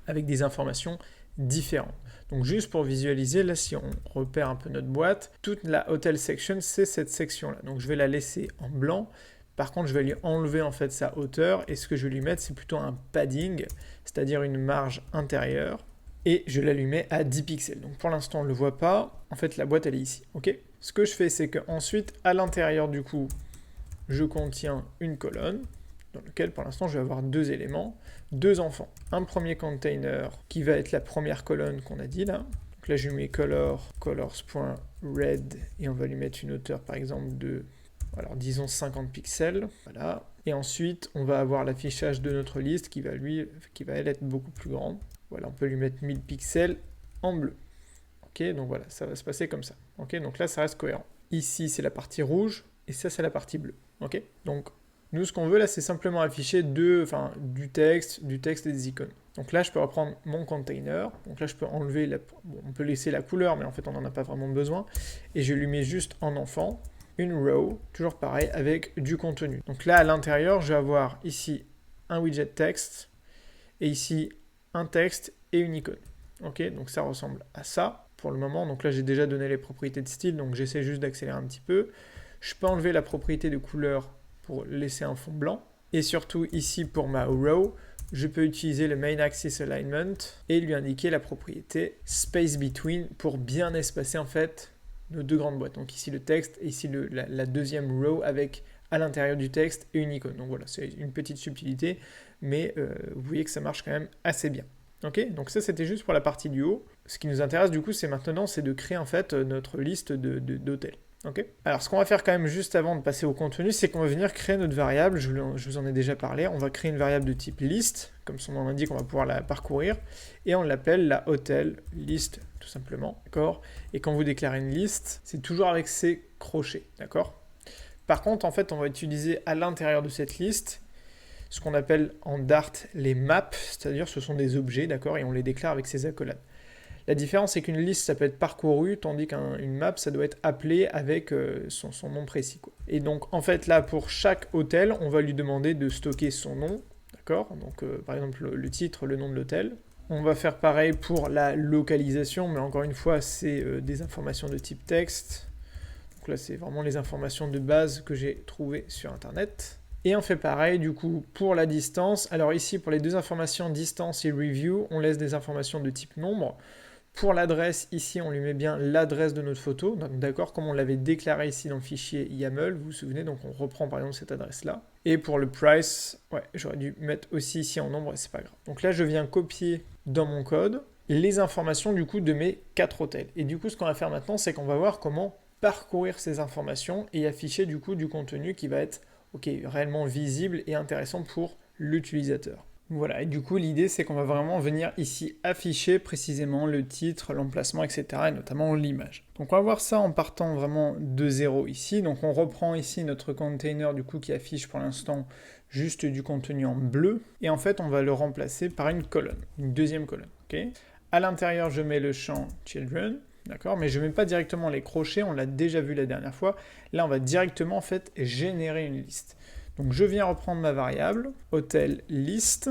avec des informations différentes. Donc juste pour visualiser, là si on repère un peu notre boîte, toute la hotel section c'est cette section là. Donc je vais la laisser en blanc. Par contre je vais lui enlever en fait sa hauteur et ce que je vais lui mettre c'est plutôt un padding, c'est-à-dire une marge intérieure. Et je la lui mets à 10 pixels. Donc pour l'instant on ne le voit pas, en fait la boîte elle est ici. Ok. Ce que je fais c'est qu'ensuite à l'intérieur du coup je contiens une colonne dans laquelle pour l'instant je vais avoir deux éléments, deux enfants. Un premier container qui va être la première colonne qu'on a dit là. Donc là je lui mets colors.red et on va lui mettre une hauteur par exemple de, alors disons 50 pixels. Voilà. Et ensuite on va avoir l'affichage de notre liste qui va être beaucoup plus grande. Voilà, on peut lui mettre 1000 pixels en bleu. Ok, donc voilà, ça va se passer comme ça. Ok, donc là ça reste cohérent. Ici c'est la partie rouge et ça c'est la partie bleue. Ok, donc nous, ce qu'on veut là, c'est simplement afficher du texte et des icônes. Donc là, je peux reprendre mon container. Donc là, je peux enlever, on peut laisser la couleur, mais en fait, on n'en a pas vraiment besoin. Et je lui mets juste en enfant une row, toujours pareil, avec du contenu. Donc là, à l'intérieur, je vais avoir ici un widget texte et ici un texte et une icône. Ok, donc ça ressemble à ça pour le moment. Donc là, j'ai déjà donné les propriétés de style, donc j'essaie juste d'accélérer un petit peu. Je peux enlever la propriété de couleur pour laisser un fond blanc. Et surtout ici pour ma row, je peux utiliser le main axis alignment et lui indiquer la propriété space between pour bien espacer en fait nos deux grandes boîtes. Donc ici le texte et ici la deuxième row avec à l'intérieur du texte et une icône. Donc voilà, c'est une petite subtilité, mais vous voyez que ça marche quand même assez bien. Ok, donc ça c'était juste pour la partie du haut. Ce qui nous intéresse du coup, c'est maintenant de créer en fait notre liste d'hôtels. Okay. Alors ce qu'on va faire quand même juste avant de passer au contenu, c'est qu'on va venir créer notre variable, je vous en ai déjà parlé, on va créer une variable de type list, comme son nom l'indique, on va pouvoir la parcourir, et on l'appelle la hotel list, tout simplement, d'accord. Et quand vous déclarez une liste, c'est toujours avec ces crochets, d'accord. Par contre, en fait, on va utiliser à l'intérieur de cette liste ce qu'on appelle en Dart les maps, c'est-à-dire ce sont des objets, d'accord, et on les déclare avec ces accolades. La différence, c'est qu'une liste, ça peut être parcouru, tandis qu'une map, ça doit être appelé avec son nom précis, quoi. Et donc, en fait, là, pour chaque hôtel, on va lui demander de stocker son nom, d'accord. Donc, par exemple, le titre, le nom de l'hôtel. On va faire pareil pour la localisation, mais encore une fois, c'est des informations de type texte. Donc là, c'est vraiment les informations de base que j'ai trouvées sur Internet. Et on fait pareil, du coup, pour la distance. Alors ici, pour les deux informations distance et review, on laisse des informations de type nombre. Pour l'adresse, ici, on lui met bien l'adresse de notre photo, d'accord, comme on l'avait déclaré ici dans le fichier YAML, vous vous souvenez, donc on reprend par exemple cette adresse-là. Et pour le price, ouais, j'aurais dû mettre aussi ici en nombre, c'est pas grave. Donc là, je viens copier dans mon code les informations du coup de mes 4 hôtels. Et du coup, ce qu'on va faire maintenant, c'est qu'on va voir comment parcourir ces informations et afficher du coup du contenu qui va être réellement visible et intéressant pour l'utilisateur. Voilà, et du coup l'idée c'est qu'on va vraiment venir ici afficher précisément le titre, l'emplacement, etc. et notamment l'image. Donc on va voir ça en partant vraiment de zéro ici. Donc on reprend ici notre container du coup qui affiche pour l'instant juste du contenu en bleu. Et en fait on va le remplacer par une colonne, une deuxième colonne. Okay. À l'intérieur je mets le champ children. D'accord, mais je ne mets pas directement les crochets, on l'a déjà vu la dernière fois. Là, on va directement en fait générer une liste. Donc je viens reprendre ma variable, hotel list,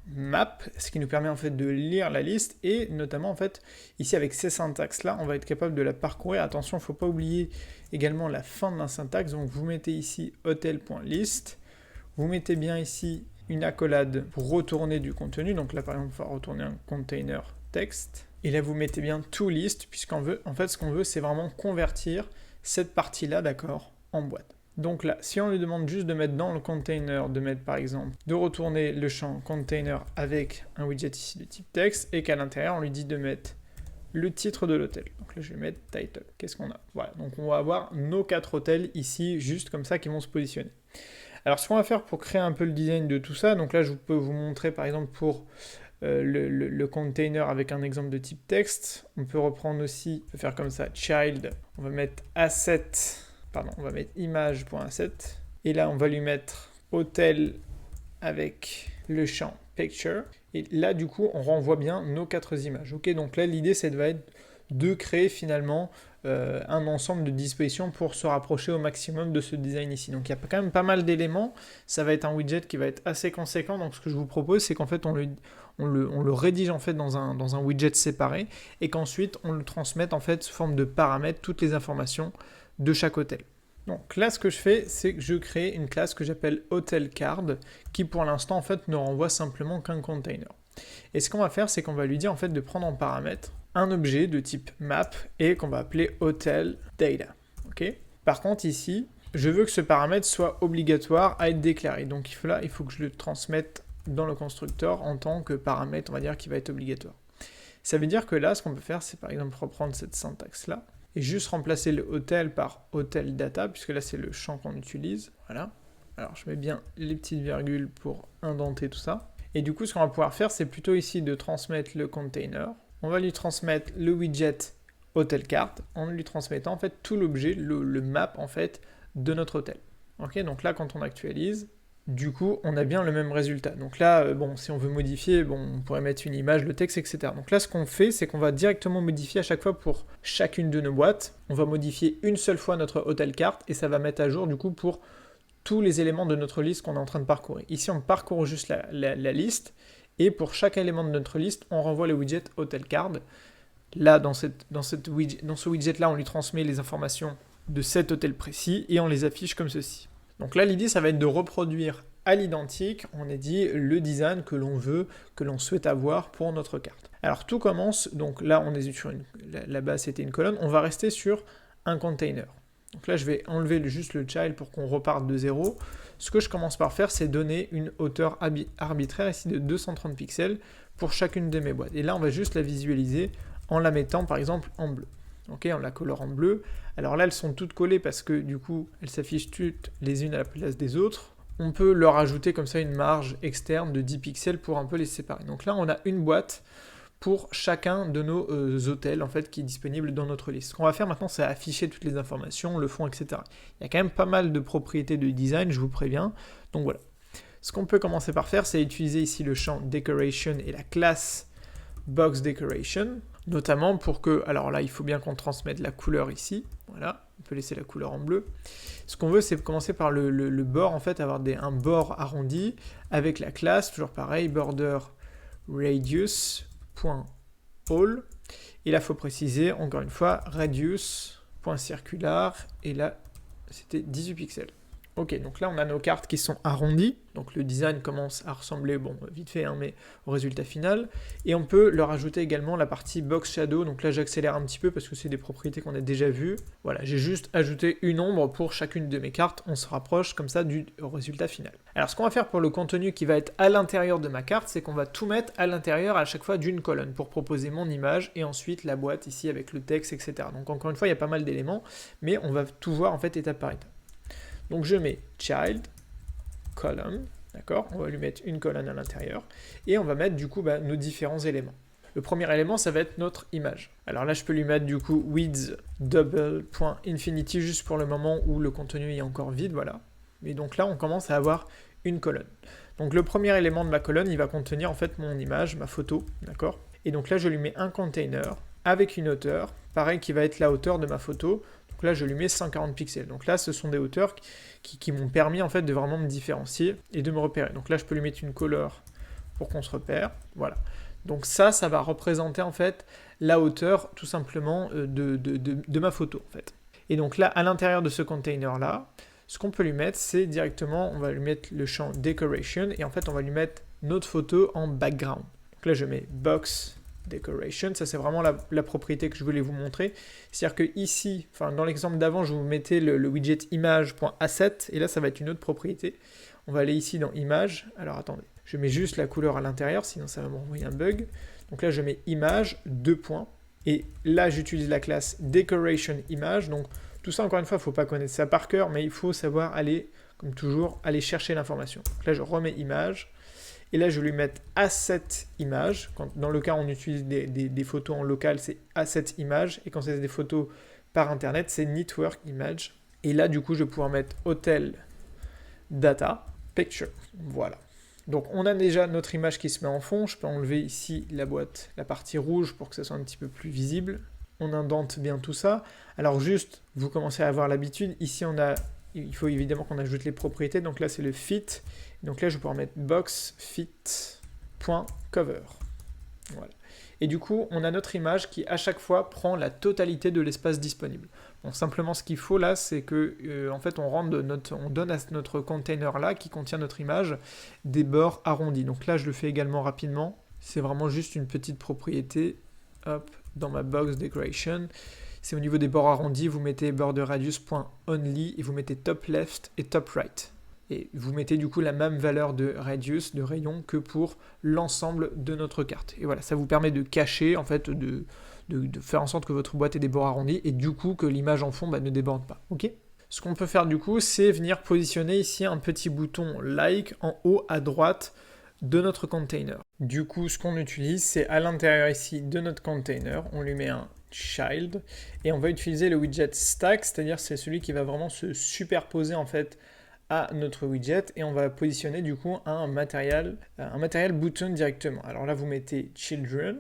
.map, ce qui nous permet en fait de lire la liste et notamment en fait ici avec ces syntaxes là, on va être capable de la parcourir. Attention, il ne faut pas oublier également la fin de la syntaxe. Donc vous mettez ici hotel.list, vous mettez bien ici une accolade pour retourner du contenu. Donc là par exemple, il va retourner un container texte. Et là vous mettez bien toList puisqu'en fait ce qu'on veut c'est vraiment convertir cette partie là, d'accord, en boîte. Donc là, si on lui demande juste de mettre dans le container, de mettre par exemple, de retourner le champ container avec un widget ici de type texte, et qu'à l'intérieur, on lui dit de mettre le titre de l'hôtel. Donc là, je vais mettre title. Qu'est-ce qu'on a? Voilà, donc on va avoir nos 4 hôtels ici, juste comme ça, qui vont se positionner. Alors, ce qu'on va faire pour créer un peu le design de tout ça, donc là, je peux vous montrer par exemple pour le container avec un exemple de type texte. On peut reprendre aussi, on peut faire comme ça, child, on va mettre on va mettre image.asset, et là on va lui mettre hôtel avec le champ picture, et là du coup on renvoie bien nos 4 images. Ok, donc là l'idée ça va être de créer finalement un ensemble de dispositions pour se rapprocher au maximum de ce design ici. Donc il y a quand même pas mal d'éléments, ça va être un widget qui va être assez conséquent, donc ce que je vous propose c'est qu'en fait on le rédige en fait dans un widget séparé et qu'ensuite on le transmette en fait sous forme de paramètres toutes les informations de chaque hôtel. Donc là ce que je fais c'est que je crée une classe que j'appelle hotel card qui pour l'instant en fait ne renvoie simplement qu'un container. Et ce qu'on va faire c'est qu'on va lui dire en fait de prendre en paramètre un objet de type map et qu'on va appeler hotel data. Okay. Par contre ici, je veux que ce paramètre soit obligatoire à être déclaré. Donc il faut que je le transmette dans le constructeur en tant que paramètre, on va dire, qui va être obligatoire. Ça veut dire que là, ce qu'on peut faire, c'est par exemple reprendre cette syntaxe-là et juste remplacer le hotel par hotel data, puisque là c'est le champ qu'on utilise. Voilà. Alors je mets bien les petites virgules pour indenter tout ça. Et du coup, ce qu'on va pouvoir faire, c'est plutôt ici de transmettre le container. On va lui transmettre le widget hotel card en lui transmettant en fait tout l'objet, le map en fait de notre hôtel. Ok, donc là quand on actualise, du coup on a bien le même résultat. Donc là, bon, si on veut modifier, bon, on pourrait mettre une image, le texte, etc. Donc là ce qu'on fait, c'est qu'on va directement modifier à chaque fois pour chacune de nos boîtes. On va modifier une seule fois notre hotel card et ça va mettre à jour du coup pour tous les éléments de notre liste qu'on est en train de parcourir. Ici on parcourt juste la liste. Et pour chaque élément de notre liste, on renvoie le widget hotel card. Là, dans ce widget-là, on lui transmet les informations de cet hôtel précis et on les affiche comme ceci. Donc là, l'idée, ça va être de reproduire à l'identique, on a dit, le design que l'on veut, que l'on souhaite avoir pour notre carte. Alors tout commence, donc là, on est sur la base, c'était une colonne, on va rester sur un container. Donc là, je vais enlever juste le child pour qu'on reparte de 0. Ce que je commence par faire, c'est donner une hauteur arbitraire ici de 230 pixels pour chacune de mes boîtes. Et là, on va juste la visualiser en la mettant, par exemple, en bleu. Ok, on la colore en bleu. Alors là, elles sont toutes collées parce que, du coup, elles s'affichent toutes les unes à la place des autres. On peut leur ajouter comme ça une marge externe de 10 pixels pour un peu les séparer. Donc là, on a une boîte pour chacun de nos hôtels en fait qui est disponible dans notre liste. Ce qu'on va faire maintenant, c'est afficher toutes les informations, le fond, etc. Il y a quand même pas mal de propriétés de design, je vous préviens. Donc voilà. Ce qu'on peut commencer par faire, c'est utiliser ici le champ decoration et la classe box decoration, notamment pour que, alors là, il faut bien qu'on transmette la couleur ici. Voilà, on peut laisser la couleur en bleu. Ce qu'on veut, c'est commencer par le bord, en fait, avoir un bord arrondi avec la classe, toujours pareil, border radius .all, et là il faut préciser encore une fois radius.circular, et là c'était 18 pixels. Ok, donc là on a nos cartes qui sont arrondies, donc le design commence à ressembler, bon vite fait, hein, mais au résultat final, et on peut leur ajouter également la partie box shadow, donc là j'accélère un petit peu parce que c'est des propriétés qu'on a déjà vues. Voilà, j'ai juste ajouté une ombre pour chacune de mes cartes, on se rapproche comme ça du résultat final. Alors ce qu'on va faire pour le contenu qui va être à l'intérieur de ma carte, c'est qu'on va tout mettre à l'intérieur à chaque fois d'une colonne pour proposer mon image et ensuite la boîte ici avec le texte, etc. Donc encore une fois il y a pas mal d'éléments, mais on va tout voir en fait étape par étape. Donc je mets child, column, d'accord, on va lui mettre une colonne à l'intérieur, et on va mettre du coup nos différents éléments. Le premier élément, ça va être notre image. Alors là, je peux lui mettre du coup width double.infinity juste pour le moment où le contenu est encore vide, voilà. Et donc là, on commence à avoir une colonne. Donc le premier élément de ma colonne, il va contenir en fait mon image, ma photo, d'accord. Et donc là, je lui mets un container avec une hauteur, pareil qui va être la hauteur de ma photo. Donc là, je lui mets 140 pixels. Donc là, ce sont des hauteurs qui m'ont permis en fait de vraiment me différencier et de me repérer. Donc là, je peux lui mettre une color pour qu'on se repère. Voilà. Donc ça va représenter en fait la hauteur tout simplement de ma photo en fait. Et donc là, à l'intérieur de ce container là, ce qu'on peut lui mettre, c'est directement, on va lui mettre le champ decoration et en fait, on va lui mettre notre photo en background. Donc là, je mets box decoration, ça c'est vraiment la propriété que je voulais vous montrer. C'est-à-dire que ici, enfin dans l'exemple d'avant, je vous mettais le widget image.asset et là, ça va être une autre propriété. On va aller ici dans image. Alors attendez, je mets juste la couleur à l'intérieur, sinon ça va m'envoyer un bug. Donc là, je mets image, 2 points. Et là, j'utilise la classe decoration image. Donc tout ça, encore une fois, il ne faut pas connaître ça par cœur, mais il faut savoir aller, comme toujours, aller chercher l'information. Donc là, je remets image. Et là, je vais lui mettre asset image. Dans le cas où on utilise des photos en local, c'est asset image. Et quand c'est des photos par internet, c'est network image. Et là, du coup, je vais pouvoir mettre hotel data picture. Voilà. Donc, on a déjà notre image qui se met en fond. Je peux enlever ici la boîte, la partie rouge pour que ça soit un petit peu plus visible. on indente bien tout ça. Alors juste, vous commencez à avoir l'habitude. Ici, il faut évidemment qu'on ajoute les propriétés. Donc là, c'est le fit. Donc là, je vais pouvoir mettre box fit.cover. Voilà. Et du coup, on a notre image qui, à chaque fois, prend la totalité de l'espace disponible. Bon, simplement, ce qu'il faut là, c'est que, en fait, on donne à notre container là, qui contient notre image, des bords arrondis. Donc là, je le fais également rapidement. C'est vraiment juste une petite propriété. Hop, dans ma box decoration. C'est au niveau des bords arrondis, vous mettez border radius.only et vous mettez top left et top right. Et vous mettez du coup la même valeur de radius, de rayon, que pour l'ensemble de notre carte. Et voilà, ça vous permet de cacher, en fait, de faire en sorte que votre boîte ait des bords arrondis et du coup que l'image en fond ne déborde pas. Ok ? Ce qu'on peut faire du coup, c'est venir positionner ici un petit bouton like en haut à droite de notre container. Du coup, ce qu'on utilise, c'est à l'intérieur ici de notre container, on lui met un child et on va utiliser le widget stack, c'est-à-dire c'est celui qui va vraiment se superposer en fait à notre widget et on va positionner du coup un matériel button directement. Alors là, vous mettez children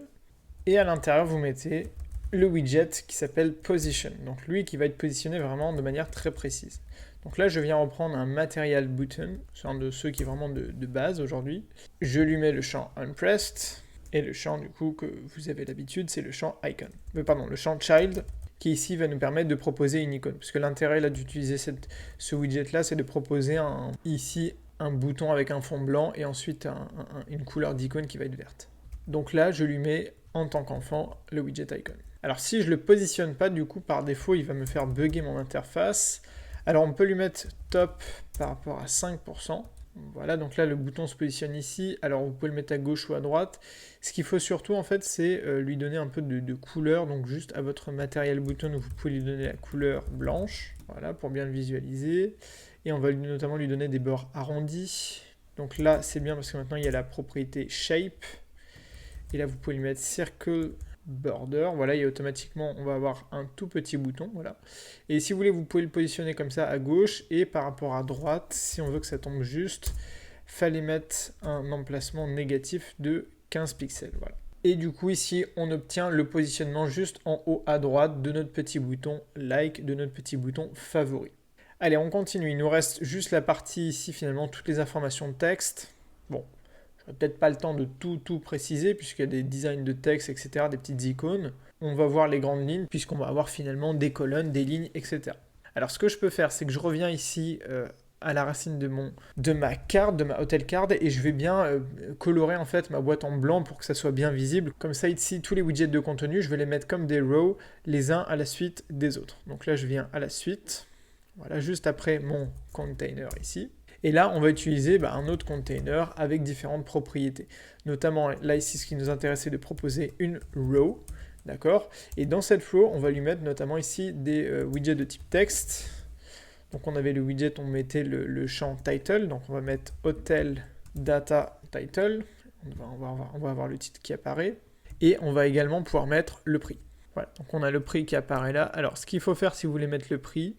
et à l'intérieur, vous mettez le widget qui s'appelle position. Donc lui qui va être positionné vraiment de manière très précise. Donc là, je viens reprendre un material button, c'est un de ceux qui est vraiment de base aujourd'hui. Je lui mets le champ unpressed, et le champ du coup que vous avez l'habitude, c'est le champ icon. Le champ child, qui ici va nous permettre de proposer une icône. Parce que l'intérêt là d'utiliser ce widget là, c'est de proposer ici un bouton avec un fond blanc et ensuite une couleur d'icône qui va être verte. Donc là, je lui mets en tant qu'enfant le widget icon. Alors si je le positionne pas, du coup par défaut, il va me faire bugger mon interface. Alors on peut lui mettre top par rapport à 5%. Voilà, donc là le bouton se positionne ici. Alors vous pouvez le mettre à gauche ou à droite. Ce qu'il faut surtout en fait, c'est lui donner un peu de couleur. Donc juste à votre matériel button, vous pouvez lui donner la couleur blanche. Voilà, pour bien le visualiser. Et on va notamment lui donner des bords arrondis. Donc là c'est bien parce que maintenant il y a la propriété shape. Et là vous pouvez lui mettre circle border, voilà, et automatiquement on va avoir un tout petit bouton, voilà. Et si vous voulez, vous pouvez le positionner comme ça à gauche, et par rapport à droite, si on veut que ça tombe juste, fallait mettre un emplacement négatif de 15 pixels, voilà. Et du coup ici, on obtient le positionnement juste en haut à droite de notre petit bouton like, de notre petit bouton favori. Allez, on continue, il nous reste juste la partie ici, finalement, toutes les informations de texte. Bon, peut-être pas le temps de tout préciser, puisqu'il y a des designs de texte, etc., des petites icônes. On va voir les grandes lignes, puisqu'on va avoir finalement des colonnes, des lignes, etc. Alors ce que je peux faire, c'est que je reviens ici à la racine de ma carte, de ma hotel card, et je vais bien colorer en fait ma boîte en blanc pour que ça soit bien visible. Comme ça, ici, tous les widgets de contenu, je vais les mettre comme des rows, les uns à la suite des autres. Donc là, je viens à la suite, voilà, juste après mon container ici. Et là, on va utiliser un autre container avec différentes propriétés. Notamment, là, ici, ce qui nous intéresse, c'est de proposer une row, d'accord? Et dans cette row, on va lui mettre notamment ici des widgets de type texte. Donc, on avait le widget, on mettait le champ title. Donc, on va mettre hotel data title. On va avoir le titre qui apparaît. Et on va également pouvoir mettre le prix. Voilà, donc on a le prix qui apparaît là. Alors, ce qu'il faut faire si vous voulez mettre le prix,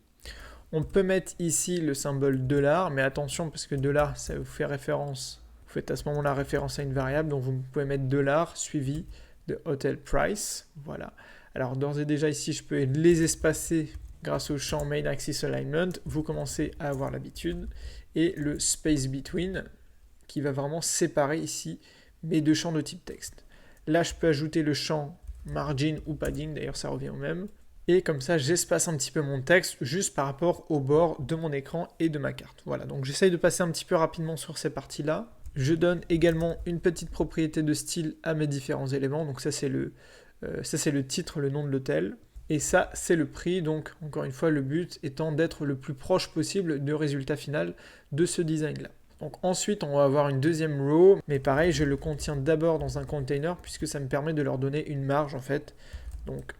on peut mettre ici le symbole $, mais attention parce que $, ça vous fait référence. Vous faites à ce moment-là référence à une variable, donc vous pouvez mettre $, suivi de hotel price. Voilà. Alors d'ores et déjà ici, je peux les espacer grâce au champ main axis alignment. Vous commencez à avoir l'habitude. Et le space between, qui va vraiment séparer ici mes deux champs de type texte. Là, je peux ajouter le champ margin ou padding, d'ailleurs ça revient au même. Et comme ça, j'espace un petit peu mon texte juste par rapport au bord de mon écran et de ma carte. Voilà, donc j'essaye de passer un petit peu rapidement sur ces parties-là. Je donne également une petite propriété de style à mes différents éléments. Donc ça, c'est le titre, le nom de l'hôtel. Et ça, c'est le prix. Donc, encore une fois, le but étant d'être le plus proche possible du résultat final de ce design-là. Donc ensuite, on va avoir une deuxième row. Mais pareil, je le contiens d'abord dans un container puisque ça me permet de leur donner une marge en fait. Donc,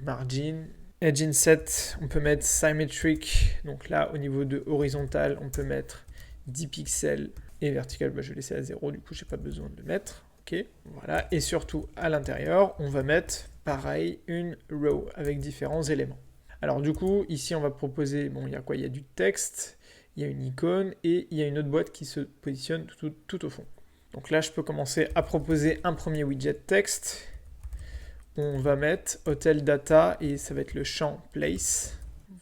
margin, edge inset, on peut mettre symmetric, donc là au niveau de horizontal, on peut mettre 10 pixels et vertical, je vais laisser à 0, du coup j'ai pas besoin de le mettre, ok, voilà, et surtout à l'intérieur, on va mettre pareil une row avec différents éléments. Alors du coup, ici on va proposer, bon il y a quoi, il y a du texte, il y a une icône et il y a une autre boîte qui se positionne tout au fond. Donc là je peux commencer à proposer un premier widget texte, on va mettre hotel data et ça va être le champ place.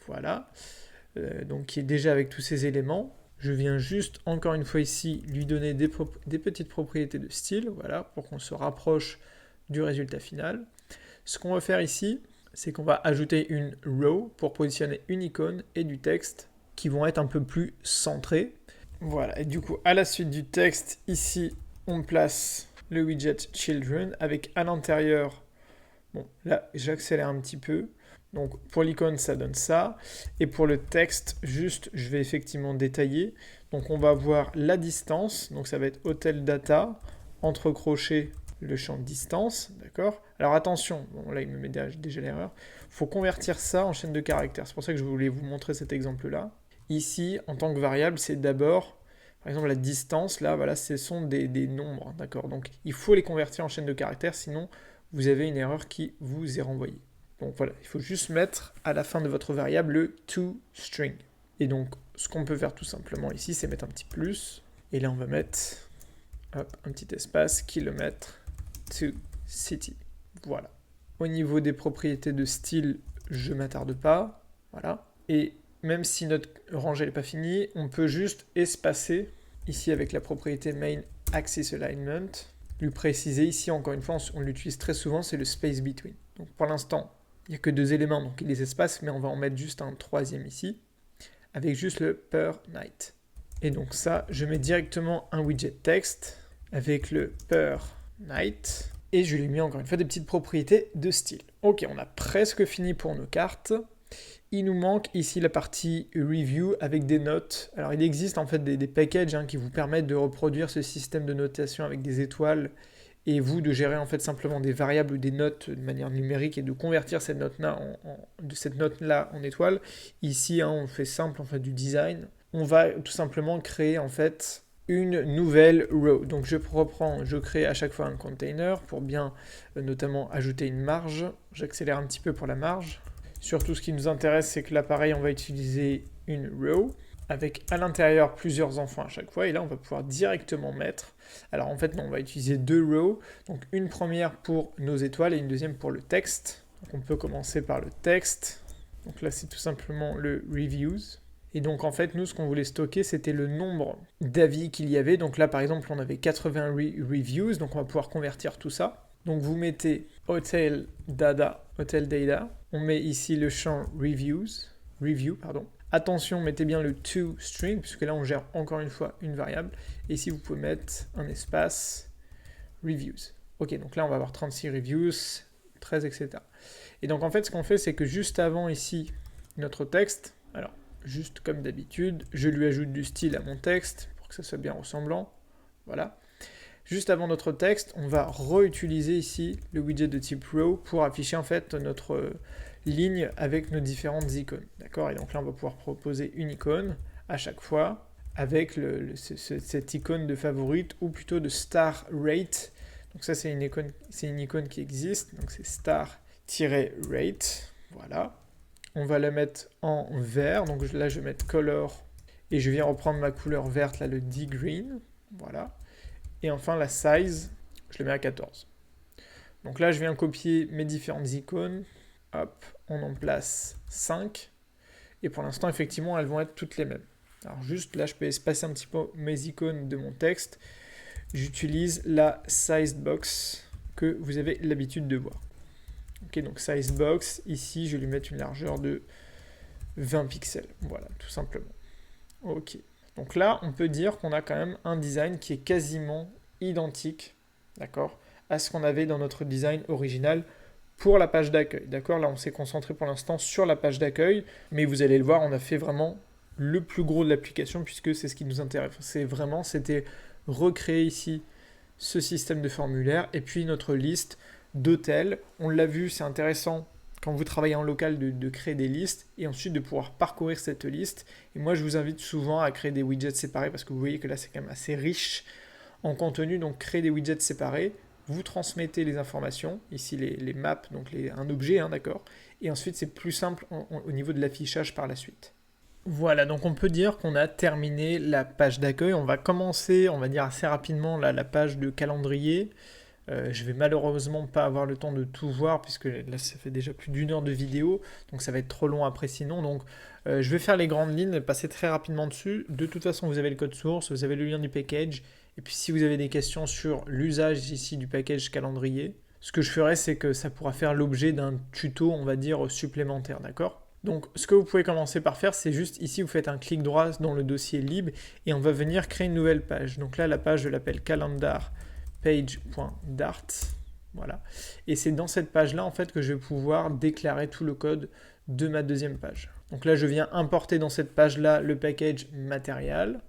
Voilà. Donc qui est déjà avec tous ces éléments. Je viens juste, encore une fois ici, lui donner des petites propriétés de style, voilà, pour qu'on se rapproche du résultat final. Ce qu'on va faire ici, c'est qu'on va ajouter une row pour positionner une icône et du texte qui vont être un peu plus centrés. Voilà, et du coup, à la suite du texte, ici, on place le widget children avec à l'intérieur, bon, là, j'accélère un petit peu. Donc pour l'icône, ça donne ça. Et pour le texte, juste, je vais effectivement détailler. Donc on va voir la distance. Donc ça va être hotel data, entre crochets, le champ distance. D'accord? Alors attention, bon, là il me met déjà l'erreur. Il faut convertir ça en chaîne de caractères. C'est pour ça que je voulais vous montrer cet exemple-là. Ici, en tant que variable, c'est d'abord, par exemple, la distance. Là, voilà, ce sont des nombres. D'accord? Donc il faut les convertir en chaîne de caractères, sinon vous avez une erreur qui vous est renvoyée. Donc voilà, il faut juste mettre à la fin de votre variable le toString. Et donc, ce qu'on peut faire tout simplement ici, c'est mettre un petit plus. Et là, on va mettre hop, un petit espace, kilomètre to city. Voilà. Au niveau des propriétés de style, je ne m'attarde pas. Voilà. Et même si notre rangée n'est pas finie, on peut juste espacer, ici avec la propriété main axis alignment, lui préciser ici, encore une fois, on l'utilise très souvent, c'est le space between. Donc pour l'instant, il n'y a que 2 éléments, donc il les espace, mais on va en mettre juste un 3e ici, avec juste le per night. Et donc ça, je mets directement un widget texte avec le per night, et je lui ai mis encore une fois des petites propriétés de style. Ok, on a presque fini pour nos cartes. Il nous manque ici la partie review avec des notes. Alors il existe en fait des packages qui vous permettent de reproduire ce système de notation avec des étoiles et vous de gérer en fait simplement des variables ou des notes de manière numérique et de convertir cette note-là en étoile. Ici, on fait simple, en fait du design. On va tout simplement créer en fait une nouvelle row. Donc je crée à chaque fois un container pour bien notamment ajouter une marge. J'accélère un petit peu pour la marge. Surtout ce qui nous intéresse, c'est que là pareil, on va utiliser une row avec à l'intérieur plusieurs enfants à chaque fois, et là on va pouvoir directement mettre, alors en fait non, on va utiliser 2 rows, donc une première pour nos étoiles et une deuxième pour le texte. Donc on peut commencer par le texte, donc là c'est tout simplement le reviews, et donc en fait nous ce qu'on voulait stocker c'était le nombre d'avis qu'il y avait, donc là par exemple on avait 80 reviews, donc on va pouvoir convertir tout ça. Donc vous mettez hotel data, on met ici le champ review. Attention, mettez bien le toString, puisque là on gère encore une fois une variable. Et ici vous pouvez mettre un espace reviews. Ok, donc là on va avoir 36 reviews, 13, etc. Et donc en fait ce qu'on fait c'est que juste avant ici notre texte, alors juste comme d'habitude, je lui ajoute du style à mon texte pour que ça soit bien ressemblant. Voilà. Juste avant notre texte, on va réutiliser ici le widget de type row pour afficher en fait notre ligne avec nos différentes icônes. D'accord? Et donc là, on va pouvoir proposer une icône à chaque fois avec cette icône de favorite ou plutôt de star rate. Donc ça, c'est une icône qui existe. Donc c'est star-rate. Voilà. On va la mettre en vert. Donc là, je vais mettre color et je viens reprendre ma couleur verte, là, le D-green. Voilà. Et enfin, la size, je le mets à 14. Donc là, je viens copier mes différentes icônes. Hop, on en place 5. Et pour l'instant, effectivement, elles vont être toutes les mêmes. Alors juste là, je peux espacer un petit peu mes icônes de mon texte. J'utilise la size box que vous avez l'habitude de voir. Ok, donc size box, ici, je vais lui mettre une largeur de 20 pixels. Voilà, tout simplement. Ok. Donc là, on peut dire qu'on a quand même un design qui est quasiment identique, d'accord, à ce qu'on avait dans notre design original pour la page d'accueil. D'accord, là, on s'est concentré pour l'instant sur la page d'accueil, mais vous allez le voir, on a fait vraiment le plus gros de l'application puisque c'est ce qui nous intéresse. C'était recréer ici ce système de formulaire et puis notre liste d'hôtels. On l'a vu, c'est intéressant quand vous travaillez en local de créer des listes et ensuite de pouvoir parcourir cette liste. Et moi, je vous invite souvent à créer des widgets séparés parce que vous voyez que là, c'est quand même assez riche en contenu. Donc, créez des widgets séparés. Vous transmettez les informations, ici les maps, donc un objet, d'accord. Et ensuite, c'est plus simple au niveau de l'affichage par la suite. Voilà, donc on peut dire qu'on a terminé la page d'accueil. On va commencer, on va dire assez rapidement, là, la page de calendrier. Je vais malheureusement pas avoir le temps de tout voir puisque là ça fait déjà plus d'1 heure de vidéo, donc ça va être trop long après sinon. Donc je vais faire les grandes lignes et passer très rapidement dessus. De toute façon, vous avez le code source, vous avez le lien du package. Et puis si vous avez des questions sur l'usage ici du package calendrier, ce que je ferai, c'est que ça pourra faire l'objet d'un tuto, on va dire, supplémentaire, d'accord? Donc ce que vous pouvez commencer par faire, c'est juste ici, vous faites un clic droit dans le dossier lib et on va venir créer une nouvelle page. Donc là, la page, je l'appelle calendar page.dart. Voilà. Et c'est dans cette page-là, en fait, que je vais pouvoir déclarer tout le code de ma deuxième page. Donc là, je viens importer dans cette page-là le package Material.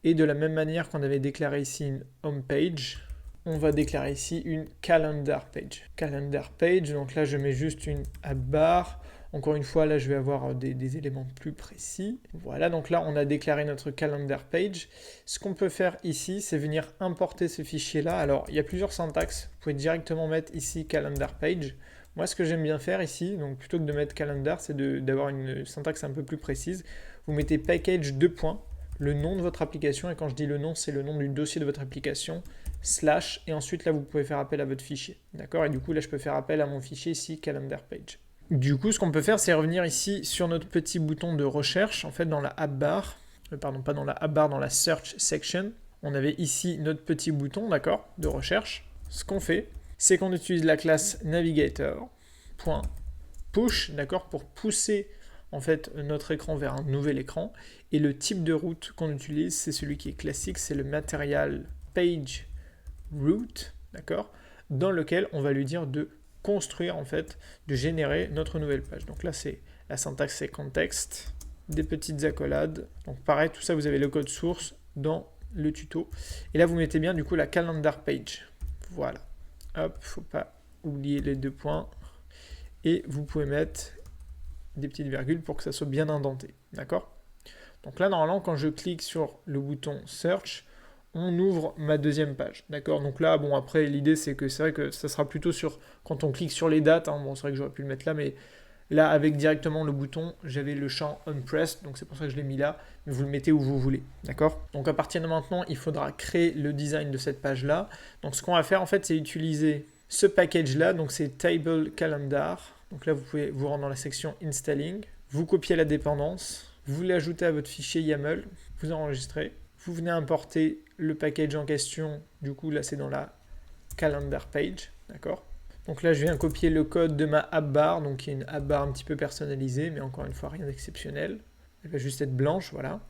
Et de la même manière qu'on avait déclaré ici une home page, on va déclarer ici une calendar page. Calendar page, donc là, je mets juste une app bar. Encore une fois, là, je vais avoir des éléments plus précis. Voilà, donc là, on a déclaré notre calendar page. Ce qu'on peut faire ici, c'est venir importer ce fichier-là. Alors, il y a plusieurs syntaxes. Vous pouvez directement mettre ici calendar page. Moi, ce que j'aime bien faire ici, donc plutôt que de mettre calendar, c'est d'avoir une syntaxe un peu plus précise. Vous mettez package 2 points, le nom de votre application, et quand je dis le nom, c'est le nom du dossier de votre application, slash, et ensuite là, vous pouvez faire appel à votre fichier. D'accord? Et du coup, là, je peux faire appel à mon fichier ici, calendar page. Du coup, ce qu'on peut faire, c'est revenir ici sur notre petit bouton de recherche, en fait dans la app bar, pardon, pas dans la app bar, dans la search section. On avait ici notre petit bouton, d'accord, de recherche. Ce qu'on fait, c'est qu'on utilise la classe navigator.push, d'accord, pour pousser en fait notre écran vers un nouvel écran. Et le type de route qu'on utilise, c'est celui qui est classique, c'est le material page route, d'accord, dans lequel on va lui dire de construire en fait, de générer notre nouvelle page. Donc là, c'est la syntaxe, c'est context, des petites accolades. Donc pareil, tout ça, vous avez le code source dans le tuto. Et là, vous mettez bien du coup la calendar page. Voilà. Hop, faut pas oublier les 2 points. Et vous pouvez mettre des petites virgules pour que ça soit bien indenté. D'accord? Donc là, normalement, quand je clique sur le bouton search, on ouvre ma deuxième page, d'accord? Donc là, bon, après, l'idée, c'est que c'est vrai que ça sera plutôt sur, quand on clique sur les dates, hein, bon, c'est vrai que j'aurais pu le mettre là, mais là, avec directement le bouton, j'avais le champ unpressed, donc c'est pour ça que je l'ai mis là, mais vous le mettez où vous voulez, d'accord? Donc à partir de maintenant, il faudra créer le design de cette page-là. Donc ce qu'on va faire, en fait, c'est utiliser ce package-là, donc c'est table calendar. Donc là, vous pouvez vous rendre dans la section installing, vous copiez la dépendance, vous l'ajoutez à votre fichier YAML, vous enregistrez, vous venez importer le package en question, du coup là c'est dans la calendar page, d'accord? Donc là je viens copier le code de ma app bar, donc il y a une app bar un petit peu personnalisée, mais encore une fois rien d'exceptionnel. Elle va juste être blanche, voilà.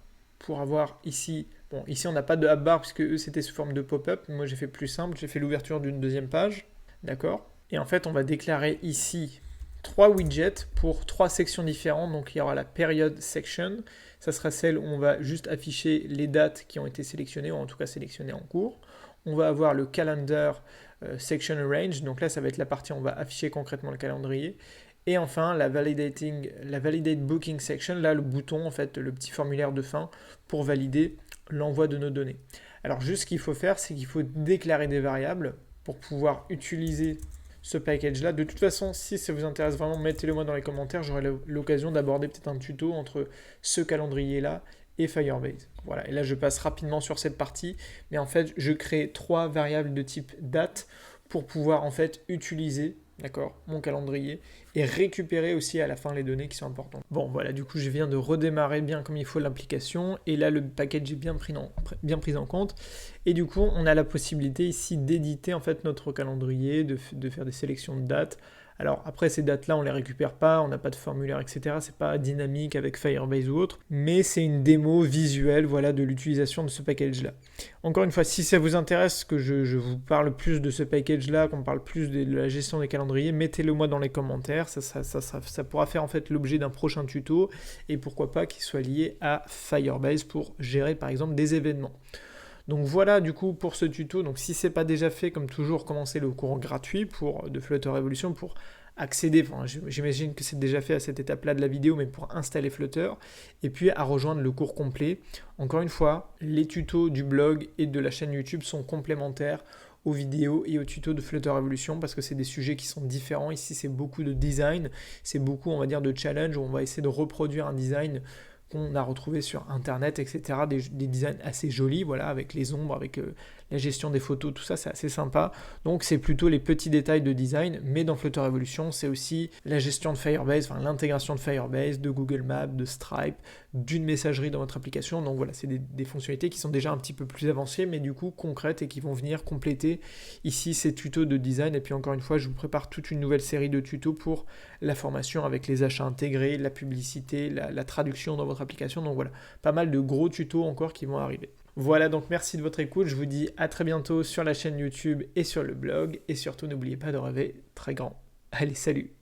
Pour avoir ici, bon ici on n'a pas de app bar puisque eux c'était sous forme de pop-up, moi j'ai fait plus simple, j'ai fait l'ouverture d'une deuxième page, d'accord? Et en fait on va déclarer ici 3 widgets pour 3 sections différentes, donc il y aura la period section, ça sera celle où on va juste afficher les dates qui ont été sélectionnées, ou en tout cas sélectionnées en cours. On va avoir le calendar section arrange, donc là ça va être la partie où on va afficher concrètement le calendrier. Et enfin la validate booking section, là le bouton en fait, le petit formulaire de fin pour valider l'envoi de nos données. Alors juste ce qu'il faut faire, c'est qu'il faut déclarer des variables pour pouvoir utiliser ce package-là. De toute façon, si ça vous intéresse vraiment, mettez-le moi dans les commentaires. J'aurai l'occasion d'aborder peut-être un tuto entre ce calendrier-là et Firebase. Voilà, et là je passe rapidement sur cette partie, mais en fait je crée 3 variables de type date pour pouvoir en fait utiliser, d'accord, mon calendrier et récupérer aussi à la fin les données qui sont importantes. Bon voilà, du coup je viens de redémarrer bien comme il faut l'application et là le package est bien pris en compte et du coup on a la possibilité ici d'éditer en fait notre calendrier, de faire des sélections de dates. Alors après ces dates-là, on les récupère pas, on n'a pas de formulaire, etc. C'est pas dynamique avec Firebase ou autre, mais c'est une démo visuelle, voilà, de l'utilisation de ce package-là. Encore une fois, si ça vous intéresse que je vous parle plus de ce package-là, qu'on parle plus de la gestion des calendriers, mettez-le moi dans les commentaires. Ça pourra faire en fait l'objet d'un prochain tuto et pourquoi pas qu'il soit lié à Firebase pour gérer par exemple des événements. Donc voilà du coup pour ce tuto. Donc si ce n'est pas déjà fait, comme toujours, commencez le cours gratuit de Flutter Evolution pour accéder, enfin, j'imagine que c'est déjà fait à cette étape-là de la vidéo, mais pour installer Flutter, et puis à rejoindre le cours complet. Encore une fois, les tutos du blog et de la chaîne YouTube sont complémentaires aux vidéos et aux tutos de Flutter Evolution parce que c'est des sujets qui sont différents. Ici, c'est beaucoup de design, c'est beaucoup, on va dire, de challenge où on va essayer de reproduire un design qu'on a retrouvés sur Internet, etc. Des designs assez jolis, voilà, avec les ombres, avec la gestion des photos, tout ça, c'est assez sympa. Donc c'est plutôt les petits détails de design, mais dans Flutter Evolution, c'est aussi la gestion de Firebase, enfin l'intégration de Firebase, de Google Maps, de Stripe, d'une messagerie dans votre application. Donc voilà, c'est des fonctionnalités qui sont déjà un petit peu plus avancées, mais du coup concrètes et qui vont venir compléter ici ces tutos de design. Et puis encore une fois, je vous prépare toute une nouvelle série de tutos pour la formation avec les achats intégrés, la publicité, la traduction dans votre application. Donc voilà, pas mal de gros tutos encore qui vont arriver. Voilà, donc merci de votre écoute. Je vous dis à très bientôt sur la chaîne YouTube et sur le blog. Et surtout, n'oubliez pas de rêver très grand. Allez, salut!